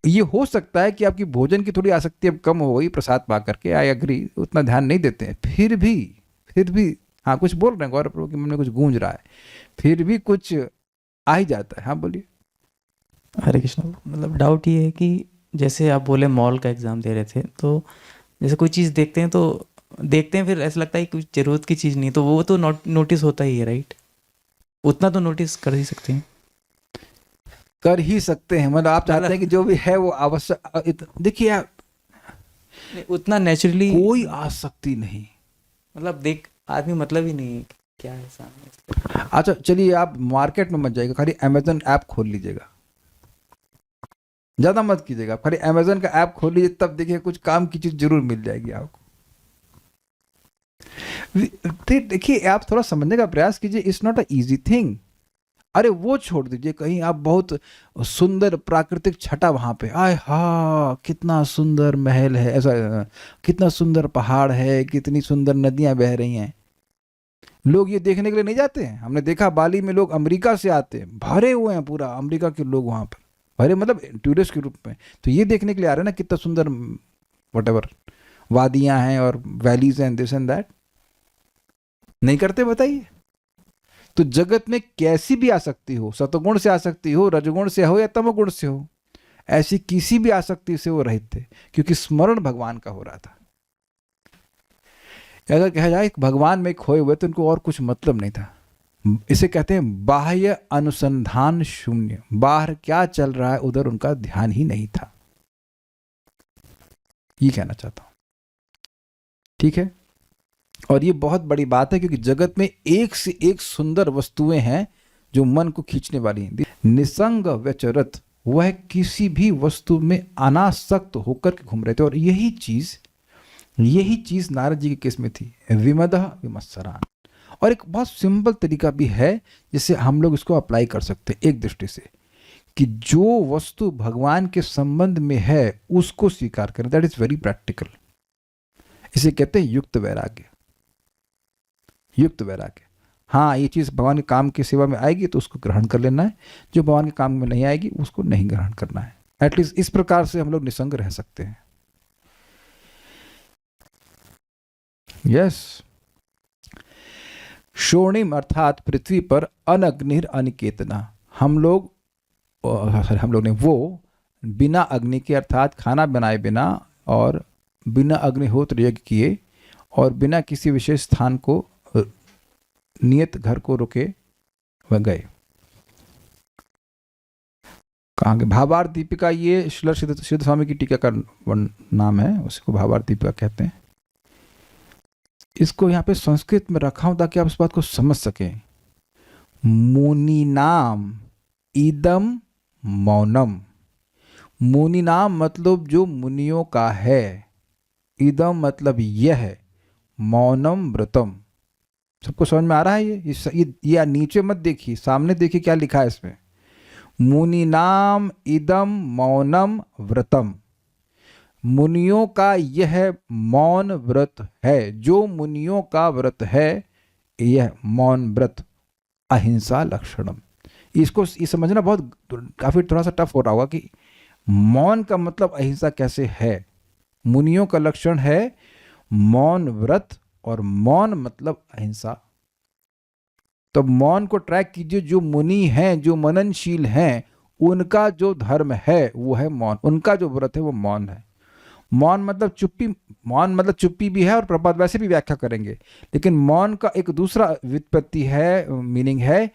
ये हो सकता है कि आपकी भोजन की थोड़ी आसक्ति अब कम हो गई प्रसाद पा करके, आई एग्री, उतना ध्यान नहीं देते हैं, फिर भी हाँ कुछ बोल रहे हैं, गौरव के मन में कुछ गूंज रहा है, फिर भी कुछ आ ही जाता है। हाँ बोलिए। हरे कृष्ण। मतलब डाउट ये है कि जैसे आप बोले मॉल का एग्जाम दे रहे थे, तो जैसे कोई चीज़ देखते हैं फिर ऐसा लगता है कि कुछ ज़रूरत की चीज़ नहीं, तो वो तो नोटिस होता ही है, राइट? उतना तो नोटिस कर ही सकते हैं, कर ही सकते हैं। मतलब आप चाहते हैं कि जो भी है वो आवश्यक, देखिए आप, उतना नेचुरली कोई आसक्ति नहीं, मतलब आदमी मतलब ही नहीं है क्या है सामने। अच्छा चलिए, आप मार्केट में मत जाइएगा, खाली अमेजन ऐप खोल लीजिएगा, ज्यादा मत कीजिएगा, खाली अमेजन का ऐप खोल लीजिए, तब देखिए कुछ काम की चीज जरूर मिल जाएगी आपको। देखिए आप थोड़ा समझने का प्रयास कीजिए, it's not a easy thing. अरे वो छोड़ दीजिए, कहीं आप बहुत सुंदर प्राकृतिक छटा वहां पे, आय हा कितना सुंदर महल है, ऐसा कितना सुंदर पहाड़ है, कितनी सुंदर नदियां बह रही हैं, लोग ये देखने के लिए नहीं जाते हैं। हमने देखा बाली में लोग अमेरिका से आते हैं, भरे हुए हैं, पूरा अमेरिका के लोग वहां पर भरे, मतलब टूरिस्ट के रूप में, तो ये देखने के लिए आ रहे हैं ना कितना सुंदर व्हाटएवर वादियां हैं और वैलीज हैं, दिस एंड दैट। नहीं करते, बताइए। तो जगत में कैसी भी आसक्ति हो, सतगुण से आसक्ति हो, रजगुण से हो या तमगुण से हो, ऐसी किसी भी आसक्ति से वो रहित थे, क्योंकि स्मरण भगवान का हो रहा था। अगर कहा जाए भगवान में खोए हुए तो उनको और कुछ मतलब नहीं था। इसे कहते हैं बाह्य अनुसंधान शून्य, बाहर क्या चल रहा है उधर उनका ध्यान ही नहीं था। ये कहना चाहता हूँ, ठीक है। और ये बहुत बड़ी बात है क्योंकि जगत में एक से एक सुंदर वस्तुएं हैं जो मन को खींचने वाली हैं। निसंग व्यचरत, वह किसी भी वस्तु में अनासक्त होकर के घूम रहे थे। और यही चीज नारद जी के केस में थी, विमदः विमत्सरान। और एक बहुत सिंपल तरीका भी है जिससे हम लोग इसको अप्लाई कर सकते हैं एक दृष्टि से, कि जो वस्तु भगवान के संबंध में है उसको स्वीकार करें। That is very practical. इसे कहते हैं युक्त वैराग्य। युक्त वैराग्य, हाँ ये चीज़ भगवान के काम की सेवा में आएगी तो उसको ग्रहण कर लेना है, जो भगवान के काम में नहीं आएगी उसको नहीं ग्रहण करना है। एटलीस्ट इस प्रकार से हम लोग निसंग रह सकते हैं। यस। शोणिम अर्थात पृथ्वी पर अनग्निर अनिकेतना, हम लोग ने वो बिना अग्नि के अर्थात खाना बनाए बिना और बिना अग्निहोत्र यज्ञ किए और बिना किसी विशेष स्थान को नियत घर को रुके वह गए। कहाँ के भावार्थ दीपिका, ये श्रील सिद्ध स्वामी की टीका का नाम है, उसको भावार्थ दीपिका कहते हैं। इसको यहाँ पे संस्कृत में रखा हूं ताकि आप इस बात को समझ सकें। मुनि नाम इदम मौनम, मुनि नाम मतलब जो मुनियों का है, इदम मतलब यह, मौनम व्रतम। सबको समझ में आ रहा है? ये नीचे मत देखिए, सामने देखिए क्या लिखा है इसमें। मुनि नाम इदम मौनम व्रतम, मुनियों का यह मौन व्रत है। जो मुनियों का व्रत है यह मौन व्रत, अहिंसा लक्षणम। इसको ये समझना बहुत काफी थोड़ा सा टफ हो रहा होगा कि मौन का मतलब अहिंसा कैसे है। मुनियों का लक्षण है मौन व्रत और मौन मतलब अहिंसा। तो मौन को ट्रैक कीजिए। जो मुनि हैं, जो मननशील हैं, उनका जो धर्म है वो है मौन, उनका जो व्रत है वो मौन है। मौन मतलब चुप्पी, मौन मतलब चुप्पी भी है और प्रभात वैसे भी व्याख्या करेंगे, लेकिन मौन का एक दूसरा व्युत्पत्ति है, मीनिंग है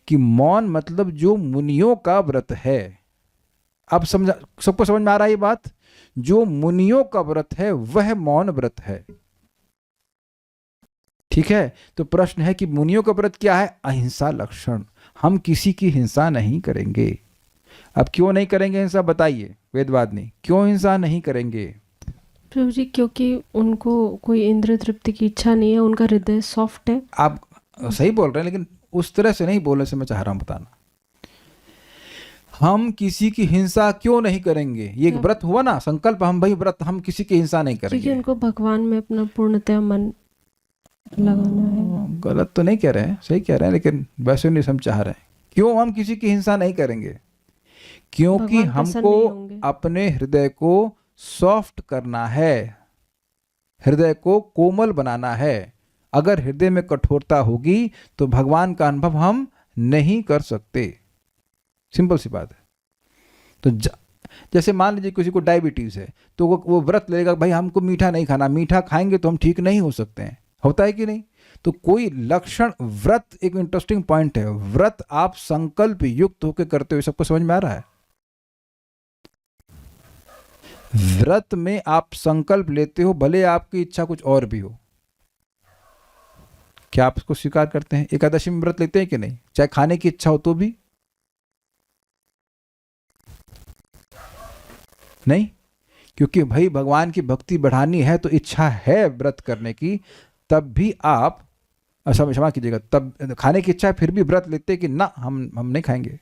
कि मौन मतलब जो मुनियों का व्रत है। अब समझा, सबको समझ में आ रहा है ये बात? जो मुनियों का व्रत है वह मौन व्रत है, ठीक है। तो प्रश्न है कि मुनियों का व्रत क्या है? अहिंसा लक्षण। हम किसी की हिंसा नहीं करेंगे। अब क्यों नहीं करेंगे हिंसा, बताइए वेदवाद ने, क्यों हिंसा नहीं करेंगे? प्रभु जी, क्योंकि उनको कोई इंद्रिय तृप्ति की इच्छा नहीं है, उनका हृदय सॉफ्ट है। आप सही बोल रहे हैं, लेकिन उस तरह से नहीं बोलने से मैं चाह रहा हूं बताना। हम किसी की हिंसा क्यों नहीं करेंगे? ये एक व्रत हुआ ना, संकल्प, हम भाई व्रत, हम किसी की हिंसा नहीं करेंगे क्योंकि उनको भगवान में अपना पूर्णतः मन लगाना है। गलत तो नहीं कह रहे हैं, सही कह रहे हैं, लेकिन वैसे नहीं हम चाह रहे हैं। क्यों हम किसी की हिंसा नहीं करेंगे? क्योंकि हमको अपने हृदय को सॉफ्ट करना है, हृदय को कोमल बनाना है। अगर हृदय में कठोरता होगी तो भगवान का अनुभव हम नहीं कर सकते। सिंपल सी बात है। तो जैसे मान लीजिए किसी को डायबिटीज है तो वो व्रत लेगा, भाई हमको मीठा नहीं खाना, मीठा खाएंगे तो हम ठीक नहीं हो सकते हैं। होता है कि नहीं? तो कोई लक्षण, व्रत एक इंटरेस्टिंग पॉइंट है। व्रत आप संकल्प युक्त होकर करते हो, सबको समझ में आ रहा है? व्रत में आप संकल्प लेते हो, भले आपकी इच्छा कुछ और भी हो। क्या आप इसको स्वीकार करते हैं? एकादशी में व्रत लेते हैं कि नहीं, चाहे खाने की इच्छा हो तो भी? नहीं, क्योंकि भाई भगवान की भक्ति बढ़ानी है तो इच्छा है व्रत करने की, तब भी आप क्षमा कीजिएगा, तब खाने की इच्छा है फिर भी व्रत लेते कि ना हम नहीं खाएंगे।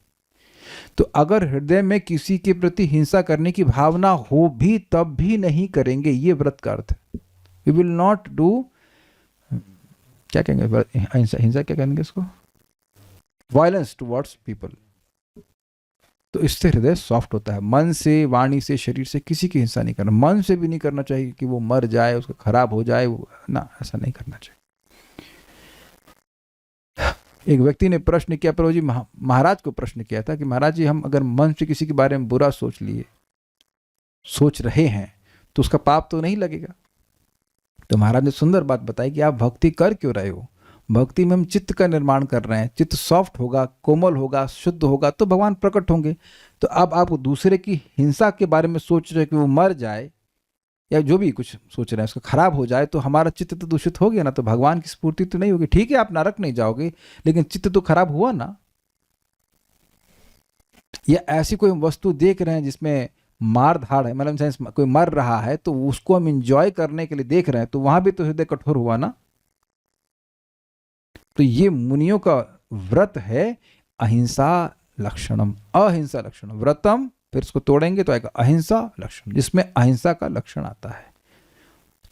तो अगर हृदय में किसी के प्रति हिंसा करने की भावना हो भी तब भी नहीं करेंगे, ये व्रत का अर्थ है। वी विल नॉट डू, क्या कहेंगे हिंसा क्या कहेंगे इसको, वायलेंस टुवर्ड्स पीपल। तो इससे हृदय सॉफ्ट होता है। मन से, वाणी से, शरीर से किसी की हिंसा नहीं करना। मन से भी नहीं करना चाहिए कि वो मर जाए, उसका खराब हो जाए, ना, ऐसा नहीं करना चाहिए। एक व्यक्ति ने प्रश्न किया, प्रभु जी महाराज को प्रश्न किया था कि महाराज जी, हम अगर मन से किसी के बारे में बुरा सोच रहे हैं तो उसका पाप तो नहीं लगेगा? तो महाराज ने सुंदर बात बताई कि आप भक्ति कर क्यों रहे हो? भक्ति में हम चित्त का निर्माण कर रहे हैं। चित्त सॉफ्ट होगा, कोमल होगा, शुद्ध होगा तो भगवान प्रकट होंगे। तो अब आप दूसरे की हिंसा के बारे में सोच रहे कि वो मर जाए या जो भी कुछ सोच रहे हैं उसका खराब हो जाए तो हमारा चित्त तो दूषित हो गया ना, तो भगवान की स्फूर्ति तो नहीं होगी। ठीक है आप नरक नहीं जाओगे, लेकिन चित्त तो खराब हुआ ना। या ऐसी कोई वस्तु देख रहे हैं जिसमें मार धाड़ है, मतलब सेंस कोई मर रहा है, तो उसको हम इंजॉय करने के लिए देख रहे हैं, तो वहां भी तो हृदय कठोर हुआ ना। तो ये मुनियों का व्रत है अहिंसा लक्षणम, अहिंसा लक्षणम व्रतम, फिर इसको तोड़ेंगे तो आएगा अहिंसा लक्षण, जिसमें अहिंसा का लक्षण आता है,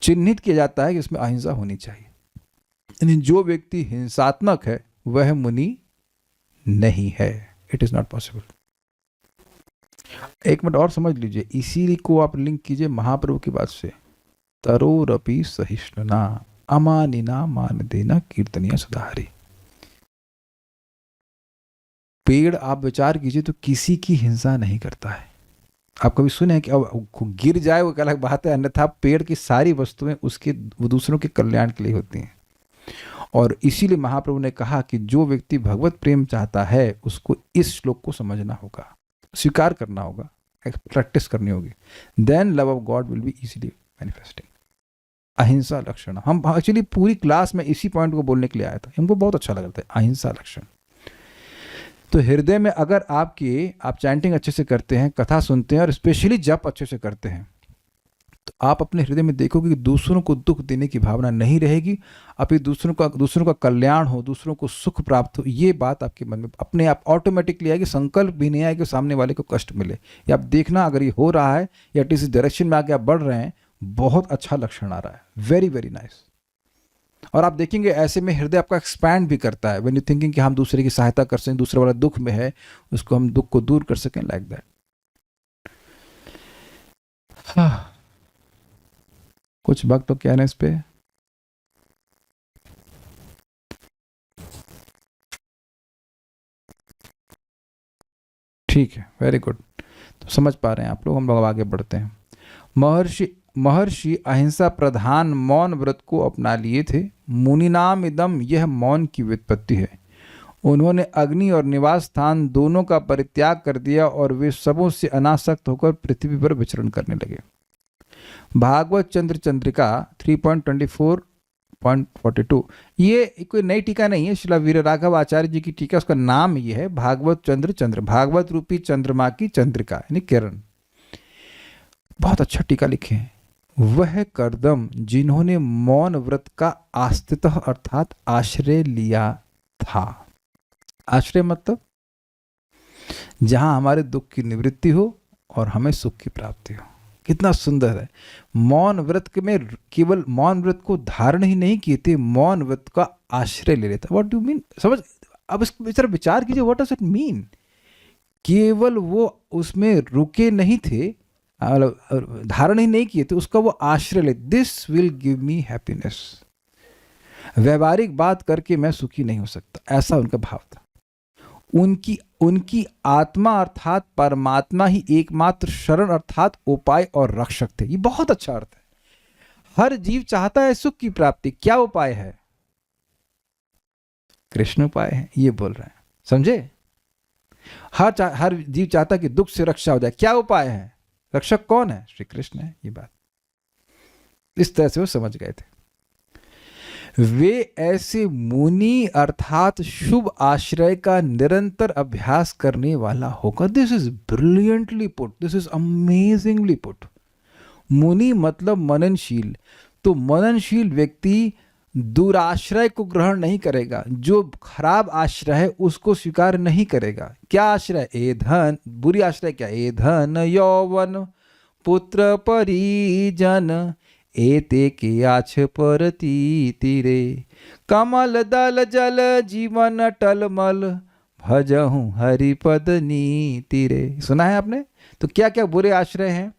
चिन्हित किया जाता है कि इसमें अहिंसा होनी चाहिए। यानी जो व्यक्ति हिंसात्मक है वह मुनि नहीं है, इट इज नॉट पॉसिबल। एक मिनट और समझ लीजिए, इसी को आप लिंक कीजिए महाप्रभु की बात से, तरोरपि सहिष्णुना अमानिना मान देना कीर्तनिया सदाहरी। पेड़ आप विचार कीजिए तो किसी की हिंसा नहीं करता है। आप कभी सुने कि अब गिर जाए वो अलग बात है, अन्यथा पेड़ की सारी वस्तुएं उसके दूसरों के कल्याण के लिए होती हैं। और इसीलिए महाप्रभु ने कहा कि जो व्यक्ति भगवत प्रेम चाहता है उसको इस श्लोक को समझना होगा, स्वीकार करना होगा, प्रैक्टिस करनी होगी, then love of God will be easily manifesting. अहिंसा लक्षण, हम एक्चुअली पूरी क्लास में इसी पॉइंट को बोलने के लिए आया था, हमको बहुत अच्छा लग रहा था, अहिंसा लक्षण। तो हृदय में अगर आप चैंटिंग अच्छे से करते हैं, कथा सुनते हैं और स्पेशली जप अच्छे से करते हैं, तो आप अपने हृदय में देखोगे कि दूसरों को दुख देने की भावना नहीं रहेगी, अभी दूसरों का कल्याण हो, दूसरों को सुख प्राप्त हो, ये बात आपके मन में अपने आप ऑटोमेटिकली आएगी। संकल्प भी नहीं आएगा कि सामने वाले को कष्ट मिले। या आप देखना अगर ये हो रहा है या इस डायरेक्शन में आगे आप बढ़ रहे हैं, बहुत अच्छा लक्षण आ रहा है, वेरी वेरी नाइस। और आप देखेंगे ऐसे में हृदय आपका एक्सपैंड भी करता है, व्हेन यू थिंकिंग कि हम दूसरे की सहायता कर सकें, दूसरे वाला दुख में है उसको हम दुख को दूर कर सकें, लाइक दैट। कुछ वक्त तो क्या है इस पे, ठीक है, वेरी गुड। तो समझ पा रहे हैं आप लोग, हम लोग आगे बढ़ते हैं। महर्षि अहिंसा प्रधान मौन व्रत को अपना लिए थे। मुनिनाम इदम, यह मौन की व्युत्पत्ति है। उन्होंने अग्नि और निवास स्थान दोनों का परित्याग कर दिया और वे सबों से अनासक्त होकर पृथ्वी पर विचरण करने लगे। भागवत चंद्र चंद्रिका 3.24.42, ये कोई नई टीका नहीं है, श्रील वीर राघव आचार्य जी की टीका, उसका नाम ये है भागवत चंद्र, भागवत रूपी चंद्रमा की चंद्रिका यानी किरण। बहुत अच्छा टीका लिखे हैं। वह कर्दम जिन्होंने मौन व्रत का आस्तित्व अर्थात आश्रय लिया था। आश्रय मतलब जहां हमारे दुख की निवृत्ति हो और हमें सुख की प्राप्ति हो। कितना सुंदर है। मौन व्रत में केवल मौन व्रत को धारण ही नहीं किए थे, मौन व्रत का आश्रय ले लेता। व्हाट डू मीन, समझ, अब इस तरह विचार कीजिए, व्हाट डज इट मीन। केवल वो उसमें रुके नहीं थे, धारण ही नहीं किए थे, उसका वो आश्रय ले, this will give me happiness. व्यवहारिक बात करके मैं सुखी नहीं हो सकता, ऐसा उनका भाव था। उनकी आत्मा अर्थात परमात्मा ही एकमात्र शरण अर्थात उपाय और रक्षक थे। ये बहुत अच्छा अर्थ है। हर जीव चाहता है सुख की प्राप्ति, क्या उपाय है? कृष्ण उपाय है, ये बोल रहे हैं, समझे? हर जीव चाहता है कि दुख से रक्षा हो जाए, क्या उपाय है? रक्षक कौन है? श्री कृष्ण है। ये बात इस तरह से वो समझ गए थे। वे ऐसे मुनि अर्थात शुभ आश्रय का निरंतर अभ्यास करने वाला होकर, this is brilliantly put, this is amazingly put. मुनि मतलब मननशील, तो मननशील व्यक्ति दुराश्रय को ग्रहण नहीं करेगा, जो खराब आश्रय है उसको स्वीकार नहीं करेगा। क्या आश्रय? ए धन, बुरी आश्रय क्या? ए धन यौवन पुत्र परिजन एते के आछ परती तीरे कमल दल जल जीवन टलमल भजहूं हरिपद नीति रे। सुना है आपने? तो क्या क्या बुरे आश्रय हैं?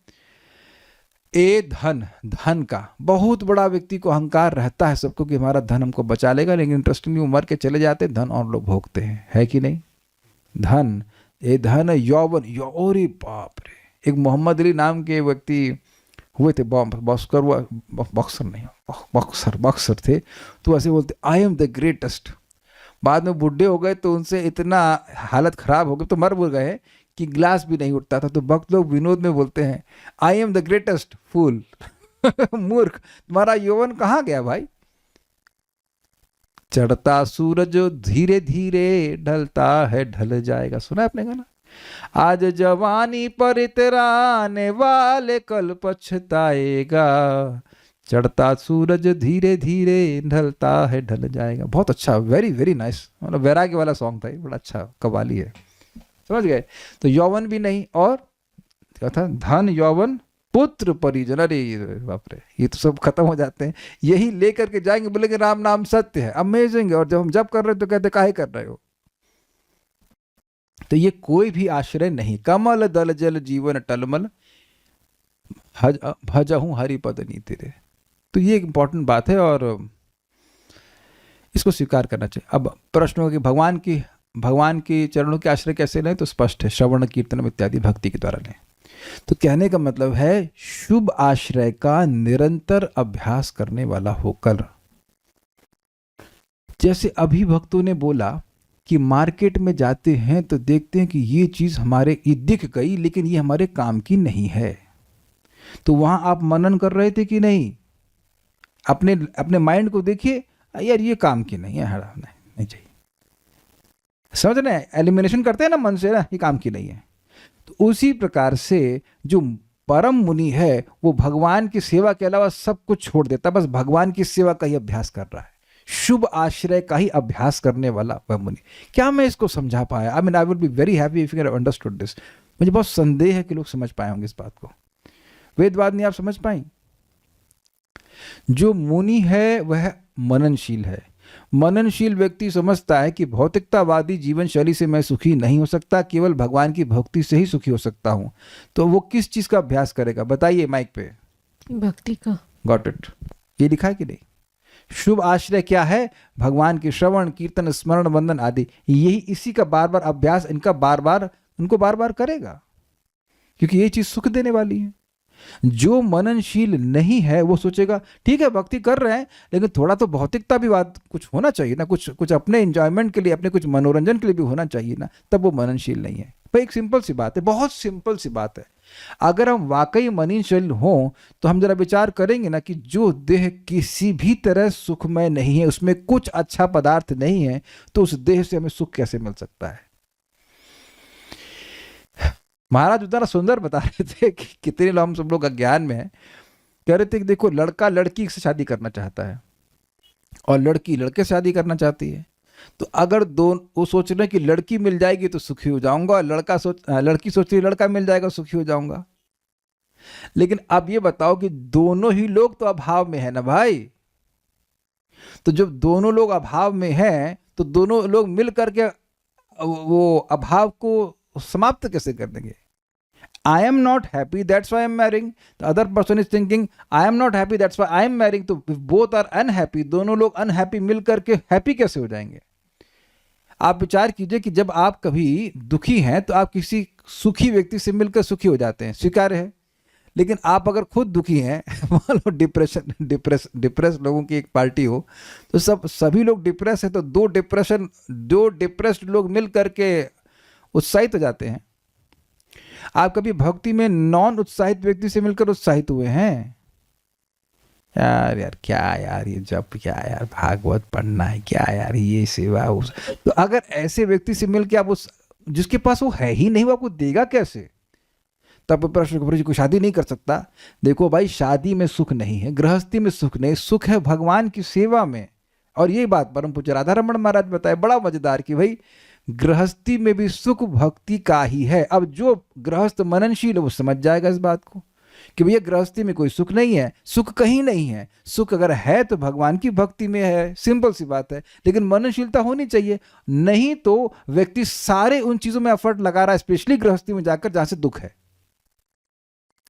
ए धन, धन का बहुत बड़ा व्यक्ति को अहंकार रहता है सबको कि हमारा धन हमको बचा लेगा, लेकिन इंटरेस्टिंगली उमर के चले जाते धन और लोग भोगते हैं, है कि नहीं? धन, ए धन यौवन, यौरी बाप रे। एक मोहम्मद अली नाम के व्यक्ति हुए थे, बॉक्सर थे, तो ऐसे बोलते आई एम द ग्रेटेस्ट। बाद में बुढ़े हो गए तो उनसे इतना हालत खराब हो गई तो मर गए कि गिलास भी नहीं उठता था। तो भक्त लोग विनोद में बोलते हैं आई एम द ग्रेटेस्ट फूल। मूर्ख, तुम्हारा यौवन कहाँ गया भाई? चढ़ता सूरज धीरे धीरे ढलता है ढल जाएगा, सुना है आपने गाना? आज जवानी पर इतराने वाले कल पछताएगा, चढ़ता सूरज धीरे धीरे ढलता है ढल जाएगा। बहुत अच्छा, वेरी वेरी नाइस, मतलब वैराग्य वाला सॉन्ग था ये, बड़ा अच्छा कव्वाली है, समझ गए? तो यौवन भी नहीं, और क्या था? धन यौवन पुत्र परिजन, अरे बाप रे, ये तो सब खत्म हो जाते हैं। यही लेकर के जाएंगे, बोलेंगे राम नाम सत्य है, अमेजिंग है, और जब हम जब कर रहे हो तो कहते काहे कर रहे हो? तो ये कोई भी आश्रय नहीं। कमल दल जल जीवन टलमल, भजहूं हरि पद नीति रे। तो ये एक इंपॉर्टेंट बात है और इसको स्वीकार करना चाहिए। अब प्रश्न हो कि भगवान की चरणों के आश्रय कैसे लें? तो स्पष्ट है, श्रवण कीर्तन इत्यादि भक्ति के द्वारा लें। तो कहने का मतलब है शुभ आश्रय का निरंतर अभ्यास करने वाला होकर। जैसे अभी भक्तों ने बोला कि मार्केट में जाते हैं तो देखते हैं कि ये चीज ये दिख गई लेकिन ये हमारे काम की नहीं है। तो वहां आप मनन कर रहे थे कि नहीं? अपने माइंड को देखिए, यार ये काम की नहीं है, नहीं चाहिए, समझ रहे हैं? एलिमिनेशन करते हैं ना मन से, ना ये काम की नहीं है। तो उसी प्रकार से जो परम मुनि है वो भगवान की सेवा के अलावा सब कुछ छोड़ देता, बस भगवान की सेवा का ही अभ्यास कर रहा है, शुभ आश्रय का ही अभ्यास करने वाला वह मुनि। क्या मैं इसको समझा पाया? I would be very happy if you have understood this. मुझे बहुत संदेह है कि लोग समझ पाए होंगे इस बात को। वेदवाद नहीं आप समझ पाई? जो मुनि है वह मननशील है। मननशील व्यक्ति समझता है कि भौतिकतावादी जीवन शैली से मैं सुखी नहीं हो सकता, केवल भगवान की भक्ति से ही सुखी हो सकता हूं। तो वो किस चीज का अभ्यास करेगा? बताइए माइक पे। भक्ति का। Got it. ये लिखा है कि नहीं? शुभ आश्रय क्या है? भगवान के श्रवण कीर्तन स्मरण वंदन आदि। यही इसी का बार बार अभ्यास उनको बार बार करेगा, क्योंकि ये चीज सुख देने वाली है। जो मननशील नहीं है वो सोचेगा ठीक है भक्ति कर रहे हैं लेकिन थोड़ा तो भौतिकता भी बात कुछ होना चाहिए ना, कुछ अपने एंजॉयमेंट के लिए, अपने कुछ मनोरंजन के लिए भी होना चाहिए ना, तब वो मननशील नहीं है। भाई एक सिंपल सी बात है, बहुत सिंपल सी बात है। अगर हम वाकई मननशील हों तो हम जरा विचार करेंगे ना कि जो देह किसी भी तरह सुखमय नहीं है, उसमें कुछ अच्छा पदार्थ नहीं है, तो उस देह से हमें सुख कैसे मिल सकता है? महाराज उतना सुंदर बता रहे थे कि कितने लोग, हम सब लोग अज्ञान में हैं, कह रहे थे कि देखो लड़का लड़की से शादी करना चाहता है और लड़की लड़के से शादी करना चाहती है। तो अगर वो सोच रहे हैं कि लड़की मिल जाएगी तो सुखी हो जाऊंगा, और लड़की सोच रही है लड़का मिल जाएगा सुखी हो जाऊंगा। लेकिन अब ये बताओ कि दोनों ही लोग तो अभाव में है ना भाई। तो जब दोनों लोग अभाव में हैं तो दोनों लोग मिल करके वो अभाव को समाप्त कैसे कर देंगे? I am not happy, that's why I am marrying. The other person is thinking, I am not happy, that's why I am marrying. तो if both are unhappy, दोनों लोग unhappy मिल करके happy कैसे हो जाएंगे? आप विचार कीजिए कि जब आप कभी दुखी हैं तो आप किसी सुखी व्यक्ति से मिलकर सुखी हो जाते हैं, स्वीकार्य है। लेकिन आप अगर खुद दुखी हैं, मान लो डिप्रेस लोगों की एक पार्टी हो, तो सभी लोग डिप्रेस है, तो दो डिप्रेस्ड लोग मिल करके उत्साहित हो जाते हैं। आप कभी भक्ति में नॉन उत्साहित व्यक्ति से मिलकर उत्साहित हुए हैं? यार क्या यार ये जप, क्या यार भागवत पढ़ना है, क्या यार ये सेवा तो अगर ऐसे व्यक्ति से मिलकर आप जिसके पास वो है ही नहीं, वो आपको देगा कैसे? तब प्रश्न को शादी नहीं कर सकता। देखो भाई, शादी में सुख नहीं है, गृहस्थी में सुख नहीं, सुख है भगवान की सेवा में। और ये बात परम पूज्य राधा रमण महाराज बताए, बड़ा मजेदार, कि भाई गृहस्थी में भी सुख भक्ति का ही है। अब जो गृहस्थ मननशील है वो समझ जाएगा इस बात को कि भैया गृहस्थी में कोई सुख नहीं है, सुख कहीं नहीं है। सुख अगर है तो भगवान की भक्ति में है, सिंपल सी बात है। लेकिन मननशीलता होनी चाहिए, नहीं तो व्यक्ति सारे उन चीजों में एफर्ट लगा रहा है, स्पेशली गृहस्थी में जाकर जहां से दुख है,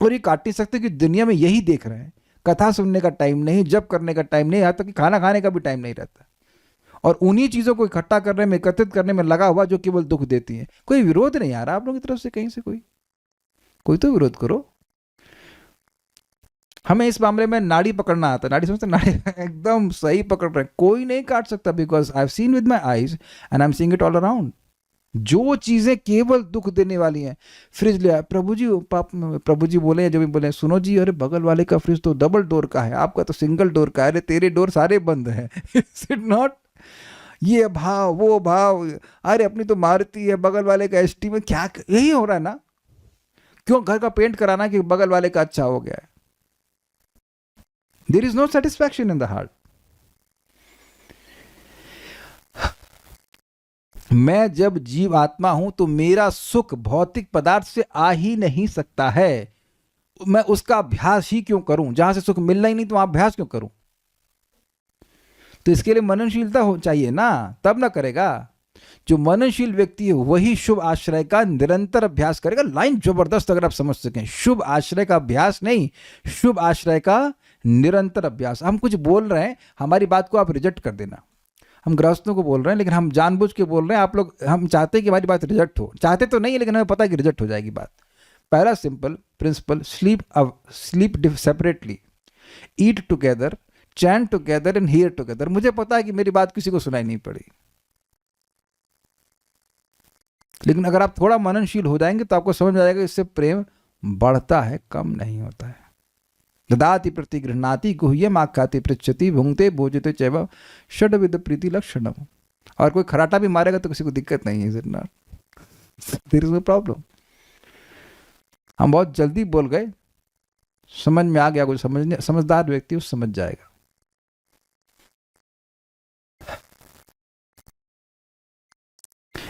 और ये काट नहीं सकते कि दुनिया में यही देख रहे हैं। कथा सुनने का टाइम नहीं, जप करने का टाइम नहीं, यहाँ तक कि खाना खाने का भी टाइम नहीं रहता, और उन्हीं चीजों को इकट्ठा करने में, एकत्रित करने में लगा हुआ जो केवल दुख देती है। कोई विरोध नहीं आ रहा आप लोगों की तरफ से, कहीं से कोई तो विरोध करो। हमें इस मामले में नाड़ी पकड़ना आता है, नाड़ी समझते, नाड़ी एकदम सही पकड़ रहे हैं, कोई नहीं काट सकता, because I have seen with my eyes and I am seeing it all around. जो चीजें केवल दुख देने वाली हैं। फ्रिज ले आए, प्रभु जी बोले, जब भी बोले सुनो जी, अरे बगल वाले का फ्रिज तो डबल डोर का है, आपका तो सिंगल डोर का है, अरे तेरे डोर सारे बंद हैं। Is it not? ये भाव वो भाव, अरे अपनी तो मारुति है, बगल वाले का एसटी में, क्या यही हो रहा है ना? क्यों घर का पेंट कराना कि बगल वाले का अच्छा हो गया है? There is no satisfaction in the heart. मैं जब जीव आत्मा हूं तो मेरा सुख भौतिक पदार्थ से आ ही नहीं सकता है। मैं उसका अभ्यास ही क्यों करूं? जहां से सुख मिलना ही नहीं तो वहां अभ्यास क्यों करूं? तो इसके लिए मननशीलता हो चाहिए ना, तब ना करेगा। जो मननशील व्यक्ति है वही शुभ आश्रय का निरंतर अभ्यास करेगा। लाइन जबरदस्त, अगर आप समझ सकें, शुभ आश्रय का अभ्यास नहीं, शुभ आश्रय का निरंतर अभ्यास। हम कुछ बोल रहे हैं, हमारी बात को आप रिजेक्ट कर देना। हम गृहस्थों को बोल रहे हैं, लेकिन हम जानबूझ के बोल रहे हैं, आप लोग, हम चाहते हैं कि हमारी बात रिजेक्ट हो, चाहते तो नहीं, लेकिन हमें पता है कि रिजेक्ट हो जाएगी बात। पहला simple principal, sleep separately, eat together, chant together and here together. मुझे पता है कि मेरी बात किसी को सुनाई नहीं पड़ी, लेकिन अगर आप थोड़ा मननशील हो जाएंगे तो आपको समझ में आएगा इससे प्रेम बढ़ता है, कम नहीं होता है। ददाति प्रतिगृह्णाति गुह्यम आख्याति पृच्छति भुंक्ते भोजते चैव षड्विध प्रीति लक्षणम। और कोई खराटा भी मारेगा तो किसी को दिक्कत नहीं है, is it not? There is no problem. हम बहुत जल्दी बोल गए, समझ में आ गया, कोई समझदार व्यक्ति उस समझ जाएगा।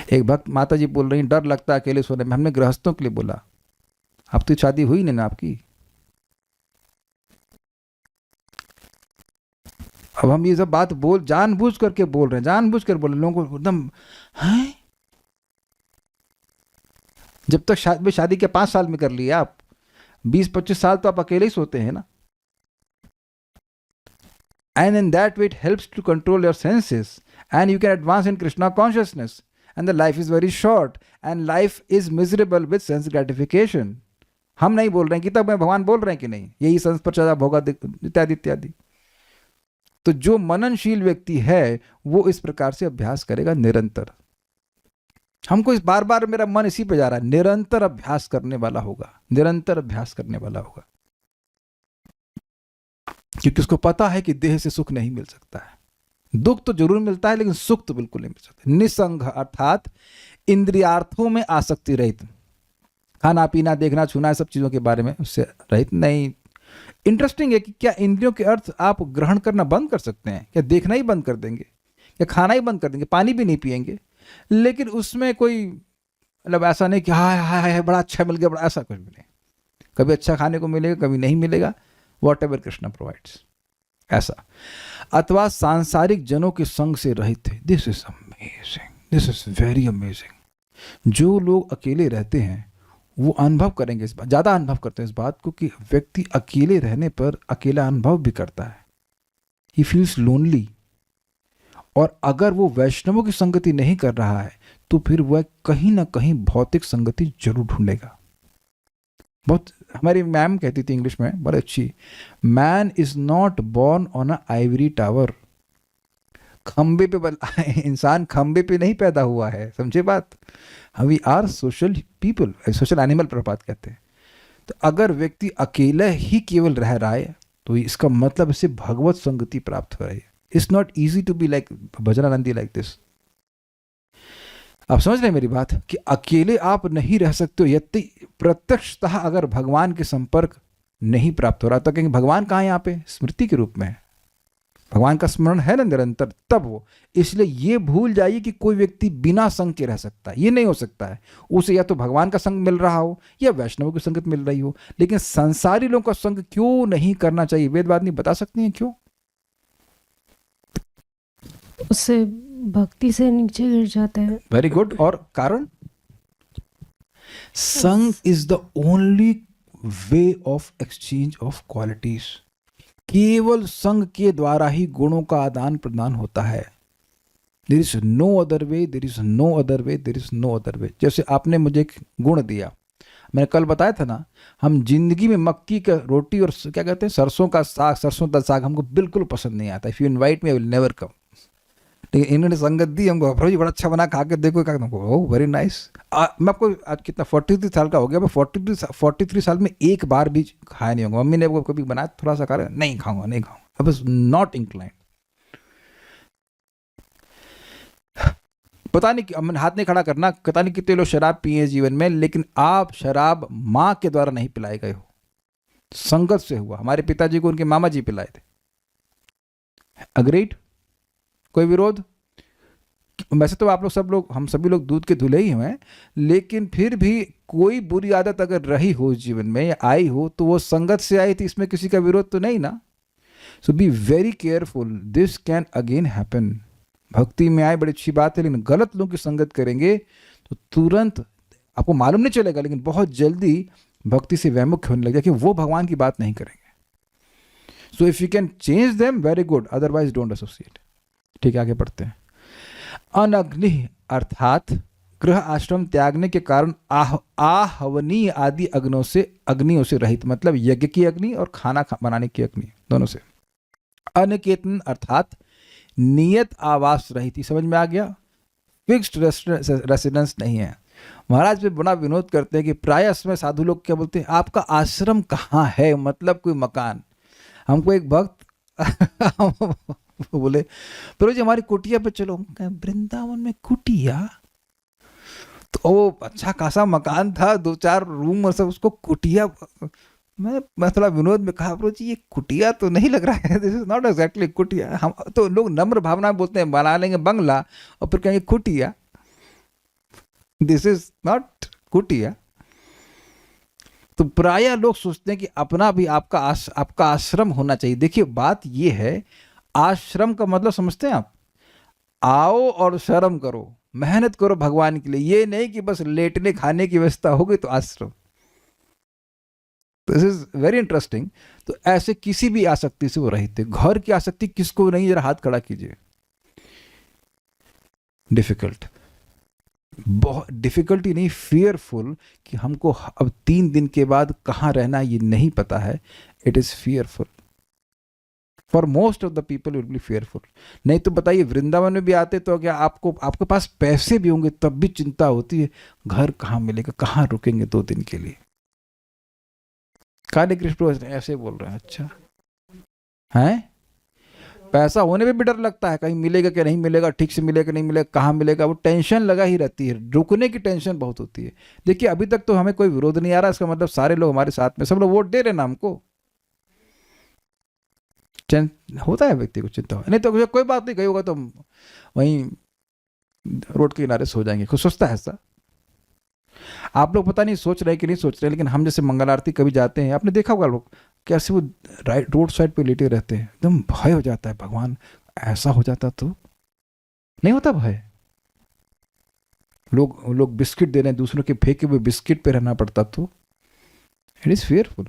एक भक्त माता जी बोल रही, डर लगता है अकेले सोने में। हमने गृहस्थों के लिए बोला, अब तो शादी हुई नहीं ना आपकी। अब हम ये सब बात जानबूझ करके बोल रहे हैं, जानबूझ कर बोल रहे हैं, लोगों को एकदम हैं। जब तक शादी के 5 साल में कर लिया आप, 20-25 साल तो आप अकेले ही सोते हैं ना। And in that way it helps to control your senses and you can advance in Krishna consciousness, and the life is very short and life is miserable with sense gratification. हम नहीं बोल रहे हैं, गीता में भगवान बोल रहे हैं कि नहीं, यही संस्पर्शा भोगा इत्यादि इत्यादि। तो जो मननशील व्यक्ति है वो इस प्रकार से अभ्यास करेगा निरंतर। हमको इस बार बार मेरा मन इसी पे जा रहा है, निरंतर अभ्यास करने वाला होगा, निरंतर अभ्यास करने वाला होगा, क्योंकि उसको पता है कि देह से सुख नहीं मिल सकता है। दुख तो जरूर मिलता है, लेकिन सुख तो बिल्कुल नहीं मिल सकता। निसंग अर्थात इंद्रियार्थों में आसक्ति रहित, खाना पीना देखना छूना सब चीजों के बारे में उससे रहित नहीं। इंटरेस्टिंग है कि क्या इंद्रियों के अर्थ आप ग्रहण करना बंद कर सकते हैं? क्या देखना ही बंद कर देंगे, या खाना ही बंद कर देंगे, पानी भी नहीं पिएंगे, लेकिन उसमें कोई मतलब ऐसा नहीं कि हाय हाय हाय बड़ा अच्छा मिल गया, बड़ा, ऐसा कुछ भी नहीं। कभी अच्छा खाने को मिलेगा, कभी नहीं मिलेगा, वॉट एवर कृष्णा प्रोवाइड्स, ऐसा। अथवा सांसारिक जनों के संग से रहित थे। This is amazing, this is very amazing. जो लोग अकेले रहते हैं वो अनुभव करेंगे इस बात, ज़्यादा अनुभव करते हैं इस बात को कि व्यक्ति अकेले रहने पर अकेला अनुभव भी करता है, ही फील्स लोनली। और अगर वो वैष्णवों की संगति नहीं कर रहा है तो फिर वह कहीं ना कहीं भौतिक संगति जरूर ढूंढेगा। बहुत हमारी मैम कहती थी इंग्लिश में, बड़ी अच्छी, man is not born on a Ivory tower. खंबे पे इंसान खंबे पे नहीं पैदा हुआ है, समझे बात? We are social people, social animal प्रभात कहते हैं। तो अगर व्यक्ति अकेले ही केवल रह रहा है तो इसका मतलब इसे भगवत संगति प्राप्त हो रही है। It's not easy to be like भजनानंदी लाइक दिस। आप समझ रहे हैं मेरी बात कि अकेले आप नहीं रह सकते हो यदि प्रत्यक्षतः अगर भगवान के संपर्क नहीं प्राप्त हो रहा। तो कहेंगे भगवान कहाँ है? यहाँ पे स्मृति के रूप में है, भगवान का स्मरण है ना निरंतर, तब वो। इसलिए ये भूल जाइए कि कोई व्यक्ति बिना संग के रह सकता है, ये नहीं हो सकता है। उसे या तो भगवान का संग मिल रहा हो या वैष्णव की संगत मिल रही हो, लेकिन संसारी लोगों का संग क्यों नहीं करना चाहिए? वेदवादिनी बता सकती हैं क्यों? उससे भक्ति से नीचे गिर जाते हैं। Very good. और कारण? संग is the only way of exchange of qualities. केवल संग के द्वारा ही गुणों का आदान प्रदान होता है। There is no other way, there is no other way, there is no other way. जैसे आपने मुझे एक गुण दिया, मैंने कल बताया था ना, हम जिंदगी में मक्की का रोटी और क्या कहते हैं सरसों का साग, सरसों का साग हमको बिल्कुल पसंद नहीं आता। If you invite me I will never come. लेकिन इन्होंने संगत दी हमको, प्रभु जी बड़ा अच्छा बना, खा के देखो, क्या ओह वेरी नाइस। मैं आपको आज कितना 43 साल का हो गया, मैं 43 साल में एक बार भी खाया नहीं होगा। मम्मी ने कभी बनाया थोड़ा सा खा रहे, नहीं खाऊंगा नहीं खाऊंगा, आई वाज नॉट इंक्लाइंड। पता नहीं, मैंने हाथ नहीं खड़ा करना, पता नहीं कितने लोग शराब पिए हैं जीवन में, लेकिन आप शराब माँ के द्वारा नहीं पिलाए गए हो, संगत से हुआ। हमारे पिताजी को उनके मामा जी पिलाए थे। अग्रीड? कोई विरोध? वैसे तो आप लोग सब लोग, हम सभी लोग दूध के धुले ही हैं, लेकिन फिर भी कोई बुरी आदत अगर रही हो जीवन में या आई हो तो वो संगत से आई थी, इसमें किसी का विरोध तो नहीं ना। So be very careful, this can again happen. भक्ति में आए बड़ी अच्छी बात है, लेकिन गलत लोगों की संगत करेंगे तो तुरंत आपको मालूम नहीं चलेगा, लेकिन बहुत जल्दी भक्ति से वैमुख होने लग जाए कि वो भगवान की बात नहीं करेंगे। So if you can change them very good, otherwise don't associate. ठीक है, आगे बढ़ते हैं। अनग्नि अर्थात गृह आश्रम त्यागने के कारण आहवनीय आदि अग्नियों से रहित, मतलब यज्ञ की अग्नि और खाना बनाने की अग्नि दोनों से। अनिकेतन अर्थात नियत आवास रहित, समझ में आ गया? फिक्स्ड रेसिडेंस नहीं है। महाराज पे बड़ा विनोद करते हैं कि प्राय इसमें साधु लोग क्या बोलते हैं, आपका आश्रम कहाँ है, मतलब कोई मकान। हमको एक भक्त बोले प्रभु जी हमारी कुटिया पे चलो। वृंदावन में कुटिया? तो वो अच्छा खासा मकान था, 2-4 रूम और सब, उसको कुटिया। मैं थोड़ा विनोद में कहा, प्रभु जी ये कुटिया तो नहीं लग रहा है, दिस इज नॉट एग्जैक्टली कुटिया। हम तो लोग नम्र भावना बोलते हैं, बना लेंगे बंगला और फिर कहेंगे कुटिया, दिस इज नॉट कुटिया। तो प्राय लोग सोचते हैं कि अपना भी आपका आश्रम होना चाहिए। देखिए बात ये है, आश्रम का मतलब समझते हैं आप? आओ और शर्म करो, मेहनत करो भगवान के लिए, ये नहीं कि बस लेटने खाने की व्यवस्था हो गई तो आश्रम। This is very interesting. तो ऐसे किसी भी आसक्ति से वो रहित थे। घर की आसक्ति किसको नहीं, जरा हाथ खड़ा कीजिए। डिफिकल्ट, बहुत डिफिकल्टी नहीं, फियरफुल कि हमको अब 3 दिन के बाद कहाँ रहना ये नहीं पता है। It is fearful for most of the people, will be fearful. नहीं तो बताइए, वृंदावन में भी आते तो क्या आपके पास पैसे भी होंगे तब भी चिंता होती है, घर कहाँ मिलेगा, कहाँ रुकेंगे 2 दिन के लिए। काले कृष्ण ऐसे बोल रहे हैं, अच्छा है? पैसा होने पे भी डर लगता है, कहीं मिलेगा कि नहीं मिलेगा, ठीक से मिलेगा कि नहीं मिलेगा, कहाँ मिलेगा, वो टेंशन लगा ही रहती है, रुकने की टेंशन बहुत होती है। देखिए अभी तक तो हमें कोई विरोध नहीं आ रहा, इसका मतलब सारे लोग हमारे साथ में, सब लोग वोट दे रहे ना हमको। होता है व्यक्ति को चिंता हो, नहीं तो कोई बात नहीं, कहीं होगा तो वहीं रोड के किनारे सो जाएंगे, कुछ सोचता है ऐसा। आप लोग पता नहीं सोच रहे कि नहीं सोच रहे, लेकिन हम जैसे मंगल आरती कभी जाते हैं, आपने देखा होगा लोग कैसे वो रोड साइड पे लेटे रहते हैं, एकदम भय हो जाता है, भगवान ऐसा हो जाता तो नहीं होता भय। लोग बिस्किट दे रहे हैं, दूसरों के फेंके हुए बिस्किट पे रहना पड़ता तो। It is fearful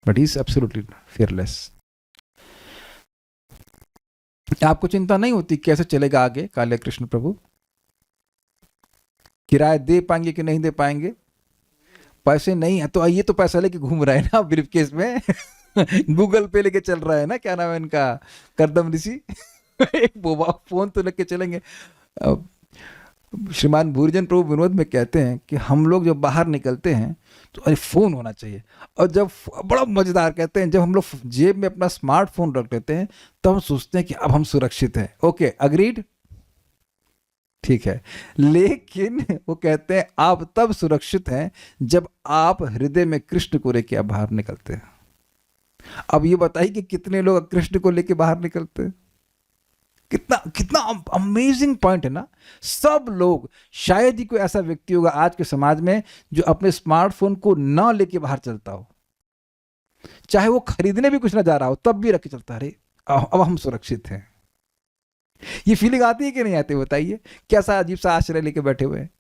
but he is absolutely fearless. आपको चिंता नहीं होती कैसे चलेगा आगे काले कृष्ण प्रभु, किराया दे पाएंगे कि नहीं दे पाएंगे, पैसे नहीं है तो ये तो पैसा लेके घूम रहा है ना ब्रीफकेस में गूगल पे लेके चल रहा है ना, क्या नाम है इनका, करदम ऋषि एक फोन तो लेके चलेंगे। श्रीमान भूरिजन प्रभु विनोद में कहते हैं कि हम लोग जब बाहर निकलते हैं तो अरे फोन होना चाहिए, और जब बड़ा मजेदार कहते हैं, जब हम लोग जेब में अपना स्मार्टफोन रख लेते हैं तो हम सोचते हैं कि अब हम सुरक्षित हैं। ओके अग्रीड, ठीक है, लेकिन वो कहते हैं आप तब सुरक्षित हैं जब आप हृदय में कृष्ण को लेके बाहर निकलते हैं। अब ये बताइए कि कितने लोग कृष्ण को लेके बाहर निकलते हैं? कितना अमेजिंग पॉइंट है ना। सब लोग, शायद ही कोई ऐसा व्यक्ति होगा आज के समाज में जो अपने स्मार्टफोन को ना लेके बाहर चलता हो, चाहे वो खरीदने भी कुछ ना जा रहा हो तब भी रख के चलता, अरे अब हम सुरक्षित हैं। ये फीलिंग आती है कि नहीं आती, बताइए। कैसा अजीब सा आश्रय लेके बैठे हुए हैं।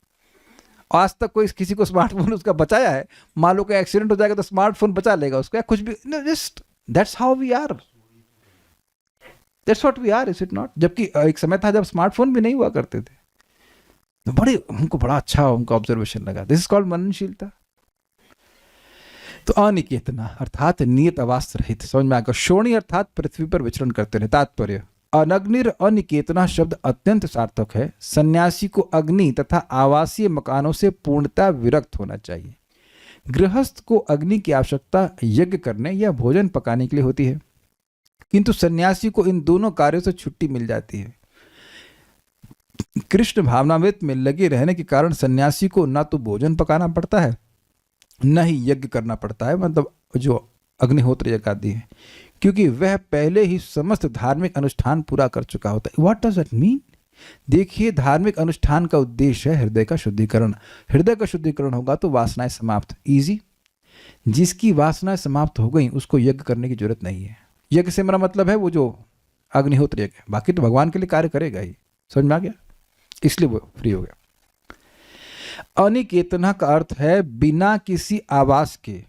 आज तक कोई किसी को स्मार्टफोन उसका बचाया है? मान लो कोई एक्सीडेंट हो जाएगा तो स्मार्टफोन बचा लेगा उसको, या कुछ भी, just that's how we are, that's what we are, is it not? जबकि एक समय था जब स्मार्टफोन भी नहीं हुआ करते थे। तो हमको बड़ा अच्छा उनका ऑब्जर्वेशन लगा, दिस इज कॉल्ड मननशीलता। तो अनिकेतना अर्थात नियत आवास रहित, समझ में आएगा। शोणी अर्थात पृथ्वी पर विचरण करते रहे, तात्पर्य अनग्निर अनिकेतना शब्द अत्यंत सार्थक है। सन्यासी को अग्नि तथा आवासीय मकानों से पूर्णतः विरक्त होना चाहिए। गृहस्थ को अग्नि की आवश्यकता यज्ञ करने या भोजन पकाने के लिए होती है, किंतु सन्यासी को इन दोनों कार्यों से छुट्टी मिल जाती है। कृष्ण भावनामृत में लगे रहने के कारण सन्यासी को न तो भोजन पकाना पड़ता है, न ही यज्ञ करना पड़ता है, मतलब जो अग्निहोत्र यज्ञ आदि है, क्योंकि वह पहले ही समस्त धार्मिक अनुष्ठान पूरा कर चुका होता है। What does that mean? देखिए, धार्मिक अनुष्ठान का उद्देश्य है हृदय का शुद्धिकरण। हृदय का शुद्धिकरण होगा तो वासनाएं समाप्त। इजी। जिसकी वासनाएं समाप्त हो गई उसको यज्ञ करने की जरूरत नहीं है। यज्ञ से मेरा मतलब है वो जो अग्निहोत्र यज्ञ, बाकी तो भगवान के लिए कार्य करेगा ही। समझ में आ गया? इसलिए वो फ्री हो गया। अनिकेतना का अर्थ है बिना किसी आवास के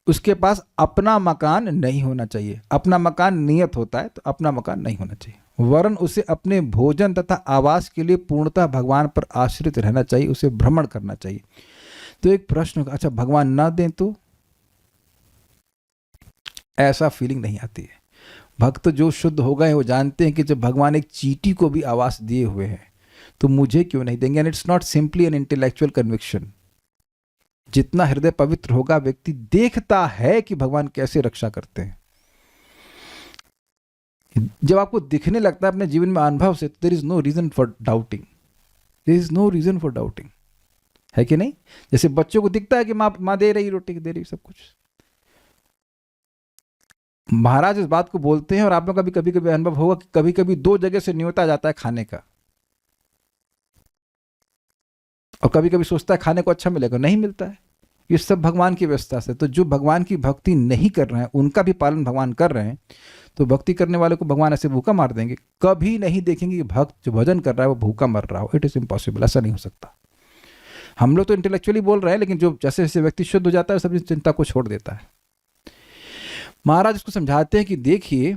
उसके पास अपना मकान नहीं होना चाहिए। अपना मकान नियत होता है तो अपना मकान नहीं होना चाहिए, वरन उसे अपने भोजन तथा आवास के लिए पूर्णतः भगवान पर आश्रित रहना चाहिए, उसे भ्रमण करना चाहिए। तो एक प्रश्न, अच्छा भगवान ना दें तो? ऐसा फीलिंग नहीं आती है। भक्त जो शुद्ध हो गए वो जानते हैं कि जब भगवान एक चींटी को भी आवास दिए हुए हैं तो मुझे क्यों नहीं देंगे। And it's not simply an intellectual conviction. जितना हृदय पवित्र होगा, व्यक्ति देखता है कि भगवान कैसे रक्षा करते हैं। जब आपको दिखने लगता है अपने जीवन में अनुभव से, तो there is no reason for doubting. There is no reason for doubting, है कि नहीं? जैसे बच्चों को दिखता है कि माँ दे रही, रोटी दे रही, सब कुछ। महाराज इस बात को बोलते हैं, और आप लोगों का भी कभी कभी अनुभव होगा कि कभी कभी 2 जगह से न्योता जाता है खाने का, और कभी कभी सोचता है खाने को अच्छा मिलेगा, नहीं मिलता है। ये सब भगवान की व्यवस्था से। तो जो भगवान की भक्ति नहीं कर रहे हैं उनका भी पालन भगवान कर रहे हैं, तो भक्ति करने वाले को भगवान ऐसे भूखा मार देंगे? कभी नहीं देखेंगे कि भक्त जो भजन कर रहा है वो भूखा मर रहा हो। इट इज इम्पॉसिबल, ऐसा नहीं हो सकता। हम लोग तो इंटेलेक्चुअली बोल रहे हैं, लेकिन जो जैसे जैसे व्यक्ति शुद्ध हो जाता है सब चिंता को छोड़ देता है। महाराज इसको समझाते हैं कि देखिए,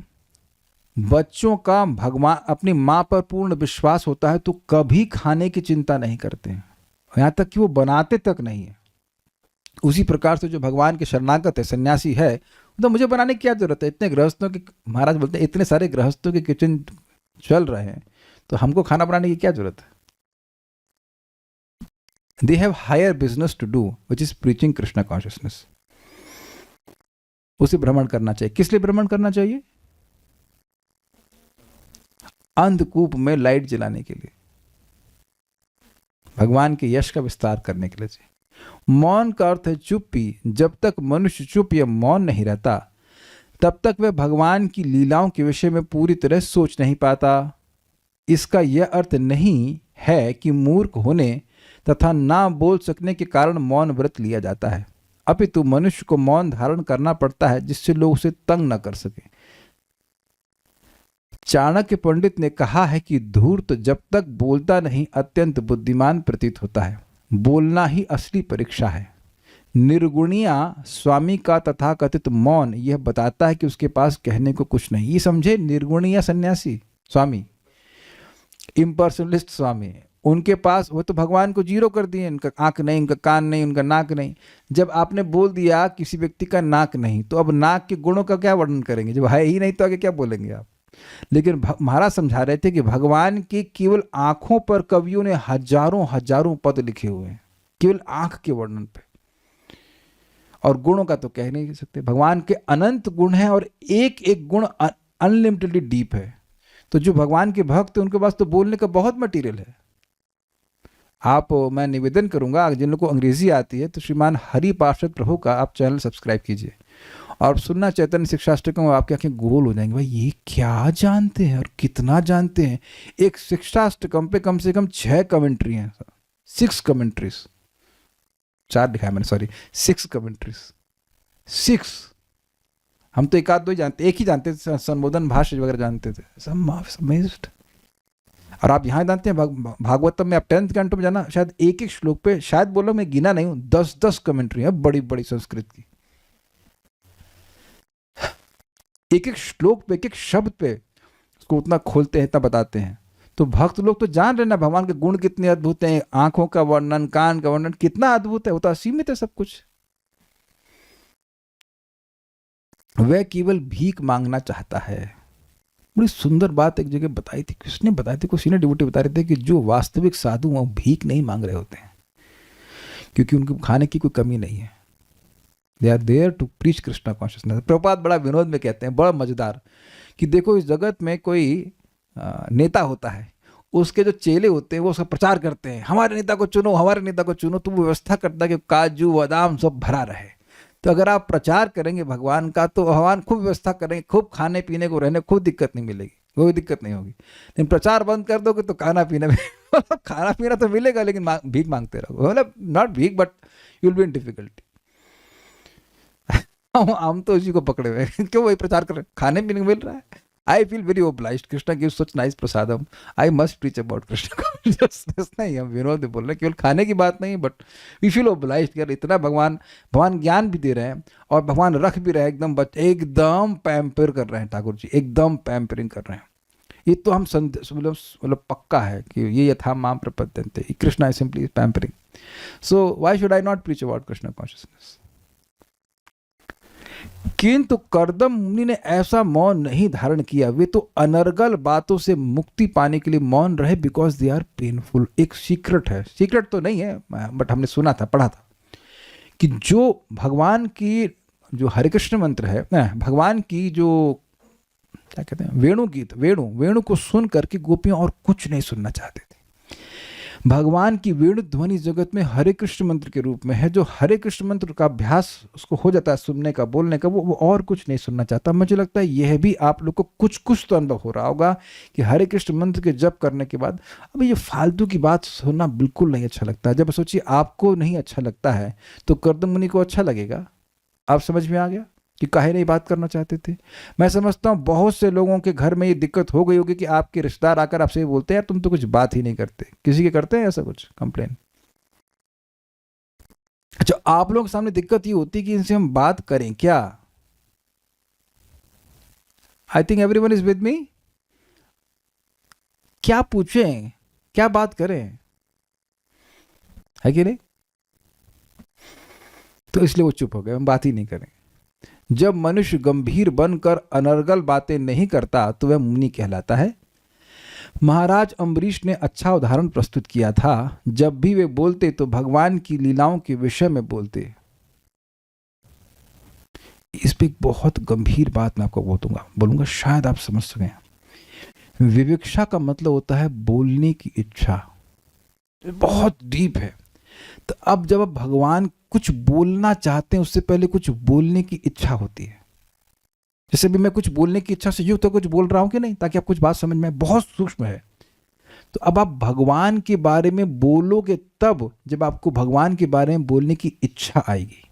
बच्चों का भगवान अपनी माँ पर पूर्ण विश्वास होता है तो कभी खाने की चिंता नहीं करते हैं, यहाँ तक कि वो बनाते तक नहीं है। उसी प्रकार से जो भगवान के शरणागत है, सन्यासी है, तो मुझे बनाने की क्या जरूरत है? इतने गृहस्थों के, महाराज बोलते हैं, इतने सारे गृहस्थों के किचन चल रहे हैं, तो हमको खाना बनाने की क्या जरूरत है? They have higher business to do which is preaching Krishna consciousness. उसे भ्रमण करना चाहिए। किस लिए भ्रमण करना चाहिए? अंधकूप में लाइट जलाने के लिए, भगवान के यश का विस्तार करने के लिए चाहिए। मौन का अर्थ है चुप्पी। जब तक मनुष्य चुप या मौन नहीं रहता तब तक वह भगवान की लीलाओं के विषय में पूरी तरह सोच नहीं पाता। इसका यह अर्थ नहीं है कि मूर्ख होने तथा ना बोल सकने के कारण मौन व्रत लिया जाता है, अपितु मनुष्य को मौन धारण करना पड़ता है जिससे लोग उसे तंग न कर सके। चाणक्य पंडित ने कहा है कि धूर्त जब तक बोलता नहीं अत्यंत बुद्धिमान प्रतीत होता है। बोलना ही असली परीक्षा है। निर्गुणिया स्वामी का तथाकथित मौन यह बताता है कि उसके पास कहने को कुछ नहीं। ये समझे, निर्गुणिया सन्यासी स्वामी, इम्पर्सनलिस्ट स्वामी, उनके पास वो तो भगवान को जीरो कर दिए। उनका आंख नहीं, उनका कान नहीं, उनका नाक नहीं। जब आपने बोल दिया किसी व्यक्ति का नाक नहीं, तो अब नाक के गुणों का क्या वर्णन करेंगे? जब है ही नहीं तो आगे क्या बोलेंगे आप? लेकिन महाराज समझा रहे थे कि भगवान की केवल आंखों पर कवियों ने हजारों हजारों पद लिखे हुए हैं, केवल आंख के वर्णन पे। और गुणों का तो कह नहीं सकते। भगवान के अनंत गुण हैं और एक एक गुण अनलिमिटेडली डीप है। तो जो भगवान के भक्त हैं उनके पास तो बोलने का बहुत मटेरियल है। मैं निवेदन करूंगा, जिन लोगों को अंग्रेजी आती है तो श्रीमान हरि पार्षद प्रभु का आप चैनल सब्सक्राइब कीजिए और सुनना चैतन्य शिक्षाष्टकम। आपकी आंखें गोल हो जाएंगी, भाई ये क्या जानते हैं और कितना जानते हैं। एक शिक्षाष्टकम पे कम से कम 6 कमेंट्री हैं, 6 कमेंट्रीज, 4 लिखा है मैंने, सॉरी 6 कमेंट्रीज, 6। हम तो एक आध दो ही जानते, एक ही जानते थे, संबोधन भाष्य वगैरह जानते थे। अमेज्ड। और आप यहाँ जानते हैं भागवतम में आप 10th कैंटो में जाना, शायद एक एक श्लोक पे, शायद बोलो मैं गिना नहीं हूँ, 10-10 कमेंट्री है बड़ी बड़ी संस्कृत की। एक एक श्लोक पे, एक एक शब्द पे उसको उतना खोलते हैं, इतना बताते हैं। तो भक्त लोग तो जान रहे ना भगवान के गुण कितने अद्भुत हैं। आंखों का वर्णन, कान का वर्णन कितना अद्भुत है, वो तो असीमित है सब कुछ। वह केवल भीख मांगना चाहता है। बड़ी सुंदर बात एक जगह बताई थी, किसने बताई थी, किसी ने डिवोटी बता रहे थे कि जो वास्तविक साधु वो भीख नहीं मांग रहे होते हैं, क्योंकि उनको खाने की कोई कमी नहीं है। They are there to preach Krishna consciousness. Prabhupada बड़ा विनोद में कहते हैं, बड़ा मजेदार, कि देखो इस जगत में कोई नेता होता है, उसके जो चेले होते हैं वो उसका प्रचार करते हैं, हमारे नेता को चुनो, हमारे नेता को चुनो, तो वो व्यवस्था करता है कि काजू बादाम सब भरा रहे। तो अगर आप प्रचार करेंगे भगवान का तो भगवान खूब व्यवस्था करेंगे, खूब खाने पीने को रहने, खूब दिक्कत नहीं मिलेगी, कोई दिक्कत नहीं होगी। लेकिन प्रचार बंद कर दोगे तो खाना पीने में खाना पीना तो मिलेगा लेकिन भीख मांगते रहोगे, मतलब नॉट भीख but you will be in difficulty. हम तो इसी को पकड़े हुए हैं, क्यों वही प्रचार कर रहे हैं, खाने पीने को मिल रहा है। I feel very obliged, Krishna gives such nice prasadam, I must preach about Krishna consciousness. नहीं, हम विनोद बोल रहे हैं, केवल खाने की बात नहीं, बट वी फील ओब्लाइज्ड, यार इतना भगवान ज्ञान भी दे रहे हैं और भगवान रख भी रहे हैं, एकदम पैम्पर कर रहे हैं ठाकुर जी, एकदम पैम्परिंग कर रहे हैं। ये तो हम मतलब पक्का है कि ये यथा माम प्रपद्यन्ते, Krishna is simply pampering. So why should I not preach about Krishna consciousness? किंतु कर्दम मुनि ने ऐसा मौन नहीं धारण किया, वे तो अनर्गल बातों से मुक्ति पाने के लिए मौन रहे, बिकॉज दे आर पेनफुल। एक सीक्रेट है, सीक्रेट तो नहीं है बट हमने सुना था, पढ़ा था, कि जो भगवान की जो हरे कृष्ण मंत्र है, भगवान की जो क्या कहते हैं वेणु गीत, वेणु को सुन करके गोपियां और कुछ नहीं सुनना चाहते थे। भगवान की वेणु ध्वनि जगत में हरे कृष्ण मंत्र के रूप में है। जो हरे कृष्ण मंत्र का अभ्यास उसको हो जाता है सुनने का, बोलने का, वो और कुछ नहीं सुनना चाहता। मुझे लगता है यह भी आप लोग को कुछ तो अनुभव हो रहा होगा कि हरे कृष्ण मंत्र के जप करने के बाद अब ये फालतू की बात सुनना बिल्कुल नहीं अच्छा लगता है। जब सोचिए आपको नहीं अच्छा लगता है तो कर्दम मुनि को अच्छा लगेगा। आप समझ में आ गया कि काहे नहीं बात करना चाहते थे। मैं समझता हूँ बहुत से लोगों के घर में ये दिक्कत हो गई होगी कि आपके रिश्तेदार आकर आपसे बोलते हैं यार तुम तो कुछ बात ही नहीं करते। किसी के करते हैं ऐसा कुछ कंप्लेन? अच्छा, आप लोगों के सामने दिक्कत ये होती है कि इनसे हम बात करें क्या? I think everyone is with me. क्या पूछें, क्या बात करें, है कि नहीं? तो इसलिए वो चुप हो गए, हम बात ही नहीं करें। जब मनुष्य गंभीर बनकर अनर्गल बातें नहीं करता तो वह मुनि कहलाता है। महाराज अम्बरीश ने अच्छा उदाहरण प्रस्तुत किया था। जब भी वे बोलते तो भगवान की लीलाओं के विषय में बोलते। इस पे एक बहुत गंभीर बात मैं आपको बोलूंगा, शायद आप समझ सकें। विवेक्षा का मतलब होता है बोलने की इच्छा, बहुत डीप है। तो अब जब आप भगवान कुछ बोलना चाहते हैं उससे पहले कुछ बोलने की इच्छा होती है। जैसे भी मैं कुछ बोलने की इच्छा से यूं तो कुछ बोल रहा हूं कि नहीं, ताकि आप कुछ बात समझ में, बहुत सूक्ष्म है। तो अब आप भगवान के बारे में बोलोगे तब जब आपको भगवान के बारे में बोलने की इच्छा आएगी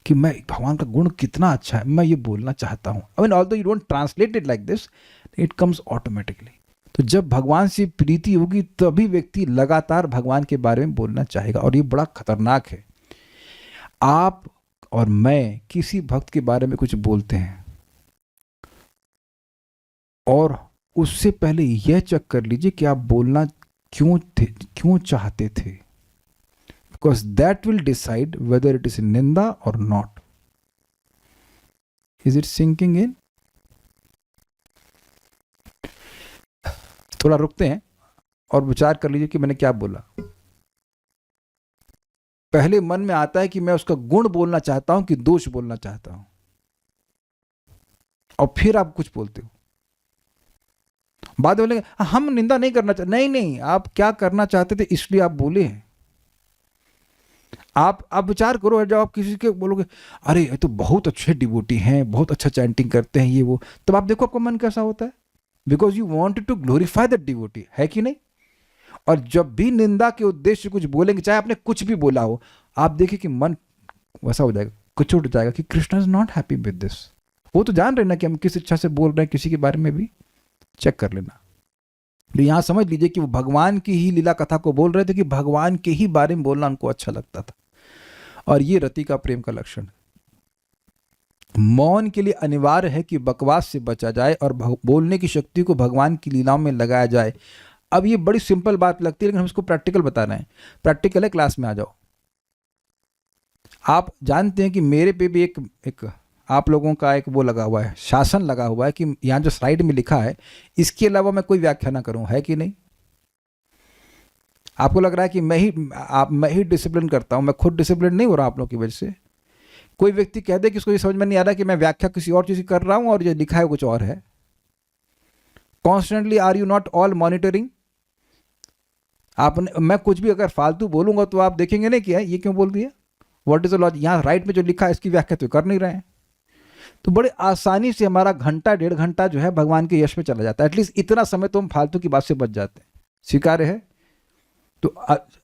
कि मैं भगवान का गुण कितना अच्छा है, मैं ये बोलना चाहता हूं। I mean although you don't translate it like this, it comes automatically. तो जब भगवान से प्रीति होगी तभी व्यक्ति लगातार भगवान के बारे में बोलना चाहेगा। और ये बड़ा खतरनाक है। आप और मैं किसी भक्त के बारे में कुछ बोलते हैं और उससे पहले यह चेक कर लीजिए कि आप बोलना क्यों चाहते थे, because that will decide whether it is निंदा और not. Is it sinking in? थोड़ा रुकते हैं और विचार कर लीजिए कि मैंने क्या बोला। पहले मन में आता है कि मैं उसका गुण बोलना चाहता हूं कि दोष बोलना चाहता हूं, और फिर आप कुछ बोलते हो। बाद में बोलेंगे हम निंदा नहीं करना चाहते। नहीं, आप क्या करना चाहते थे इसलिए आप बोले हैं। आप विचार करो, जब आप किसी के बोलोगे अरे ये तो बहुत अच्छे डिवोटी हैं, बहुत अच्छा चैंटिंग करते हैं ये वो, तब आप देखो आपका मन कैसा होता है, because you want to glorify that devotee, है कि नहीं? और जब भी निंदा के उद्देश्य कुछ बोलेंगे, चाहे आपने कुछ भी बोला हो, आप देखिए कि मन वैसा हो जाएगा, कुछ उठ जाएगा कि Krishna is not happy with this. वो तो जान रहे ना कि हम किस इच्छा से बोल रहे हैं, किसी के बारे में भी चेक कर लेना। तो यहां समझ लीजिए कि वो भगवान की ही लीला कथा को बोल रहे थे कि भगवान के ही बारे में बोलना उनको अच्छा लगता था। और ये रति का प्रेम का लक्षण है। मौन के लिए अनिवार्य है कि बकवास से बचा जाए और बोलने की शक्ति को भगवान की लीलाओं में लगाया जाए। अब ये बड़ी सिंपल बात लगती है, लेकिन हम इसको प्रैक्टिकल बता रहे हैं। प्रैक्टिकल है, क्लास में आ जाओ। आप जानते हैं कि मेरे पे भी एक आप लोगों का एक वो लगा हुआ है, शासन लगा हुआ है कि यहाँ जो स्लाइड में लिखा है इसके अलावा मैं कोई व्याख्या ना करूँ, है कि नहीं? आपको लग रहा है कि मैं ही डिसिप्लिन करता हूँ, मैं खुद डिसिप्लिन नहीं हो रहा आप लोगों की वजह से। कोई व्यक्ति कह दे कि उसको ये समझ में नहीं आ रहा कि मैं व्याख्या किसी और चीज़ की कर रहा हूँ और जो लिखा है कुछ और है। Constantly are you not all monitoring? आपने, मैं कुछ भी अगर फालतू बोलूंगा तो आप देखेंगे नहीं कि ये क्यों बोल दिया, व्हाट इज द लॉजिक, यहाँ राइट में जो लिखा है इसकी व्याख्या तो कर नहीं रहे हैं। तो बड़े आसानी से हमारा घंटा 1.5 घंटा जो है भगवान के यश में चला जाता है। एटलीस्ट इतना समय तो हम फालतू की बात से बच जाते हैं। स्वीकार्य है? तो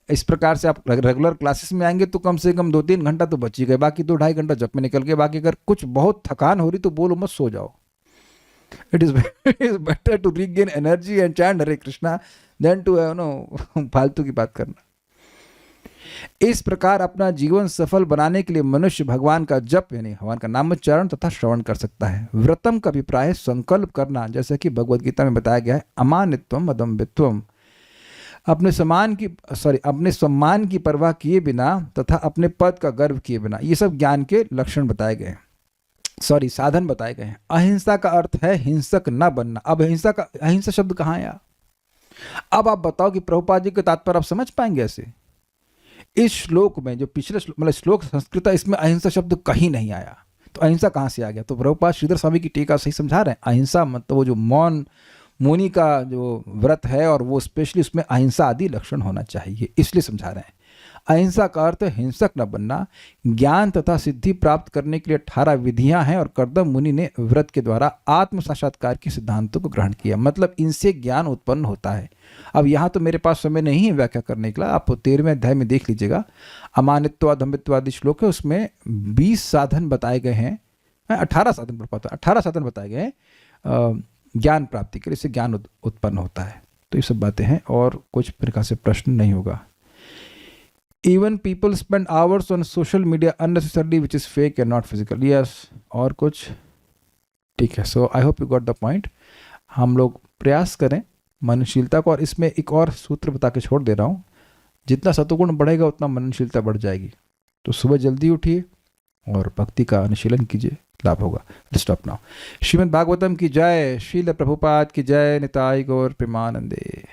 इस प्रकार से आप रेगुलर क्लासेस में आएंगे तो कम से कम 2-3 घंटा तो बच ही गए, बाकी 2-2.5 घंटा जब में निकल गए। बाकी अगर कुछ बहुत थकान हो रही तो बोलो मत, सो जाओ। It is better to regain energy and chant Hare Krishna than to फालतू की बात करना। इस प्रकार अपना जीवन सफल बनाने के लिए मनुष्य भगवान का जप यानी भगवान का नामोच्चारण तथा श्रवण कर सकता है। व्रतम का अभिप्राय है संकल्प करना, जैसे कि भगवद गीता में बताया गया है, अमानित्वम अदम्भित्वम, अपने सम्मान की परवाह किए बिना तथा अपने पद का गर्व किए बिना। ये सब ज्ञान के लक्षण बताए गए हैं, साधन बताए गए हैं। अहिंसा का अर्थ है हिंसक न बनना। अब अहिंसा शब्द कहाँ आया? अब आप बताओ कि प्रभुपाद जी के तात्पर्य आप समझ पाएंगे ऐसे? इस श्लोक में जो पिछले मतलब श्लोक संस्कृत है, इसमें अहिंसा शब्द कहीं नहीं आया। तो अहिंसा कहाँ से आ गया? तो प्रभुपाद श्रीधर स्वामी की टीका सही समझा रहे हैं। अहिंसा मतलब वो जो मौनी का जो व्रत है और वो स्पेशली उसमें अहिंसा आदि लक्षण होना चाहिए, इसलिए समझा रहे हैं। अहिंसा का अर्थ हिंसक न बनना। ज्ञान तथा सिद्धि प्राप्त करने के लिए 18 विधियां हैं और कर्दम मुनि ने व्रत के द्वारा आत्म साक्षात्कार के सिद्धांतों को ग्रहण किया, मतलब इनसे ज्ञान उत्पन्न होता है। अब यहाँ तो मेरे पास समय नहीं है व्याख्या करने के लिए, आप 13वें अध्याय में देख लीजिएगा। अमानित्व अधम्भित्व आदि श्लोक है, उसमें 20 साधन बताए गए हैं, 18 साधन पढ़ पाता 18 साधन बताए गए हैं ज्ञान प्राप्ति के लिए, इससे ज्ञान उत्पन्न होता है। तो ये सब बातें हैं और कुछ प्रकार से प्रश्न नहीं होगा। Even people spend hours on social media unnecessarily, which is fake and not physical. Yes, और कुछ ठीक है। So I hope you got the point. हम लोग प्रयास करें मननशीलता को, और इसमें एक और सूत्र बता के छोड़ दे रहा हूँ, जितना सतोगुण बढ़ेगा उतना मननशीलता बढ़ जाएगी। तो सुबह जल्दी उठिए और भक्ति का अनुशीलन कीजिए, लाभ होगा। Stop now. श्रीमद् भागवतम की जय, श्रील प्रभुपाद की जय, निताई गौर प्रेमानंदे।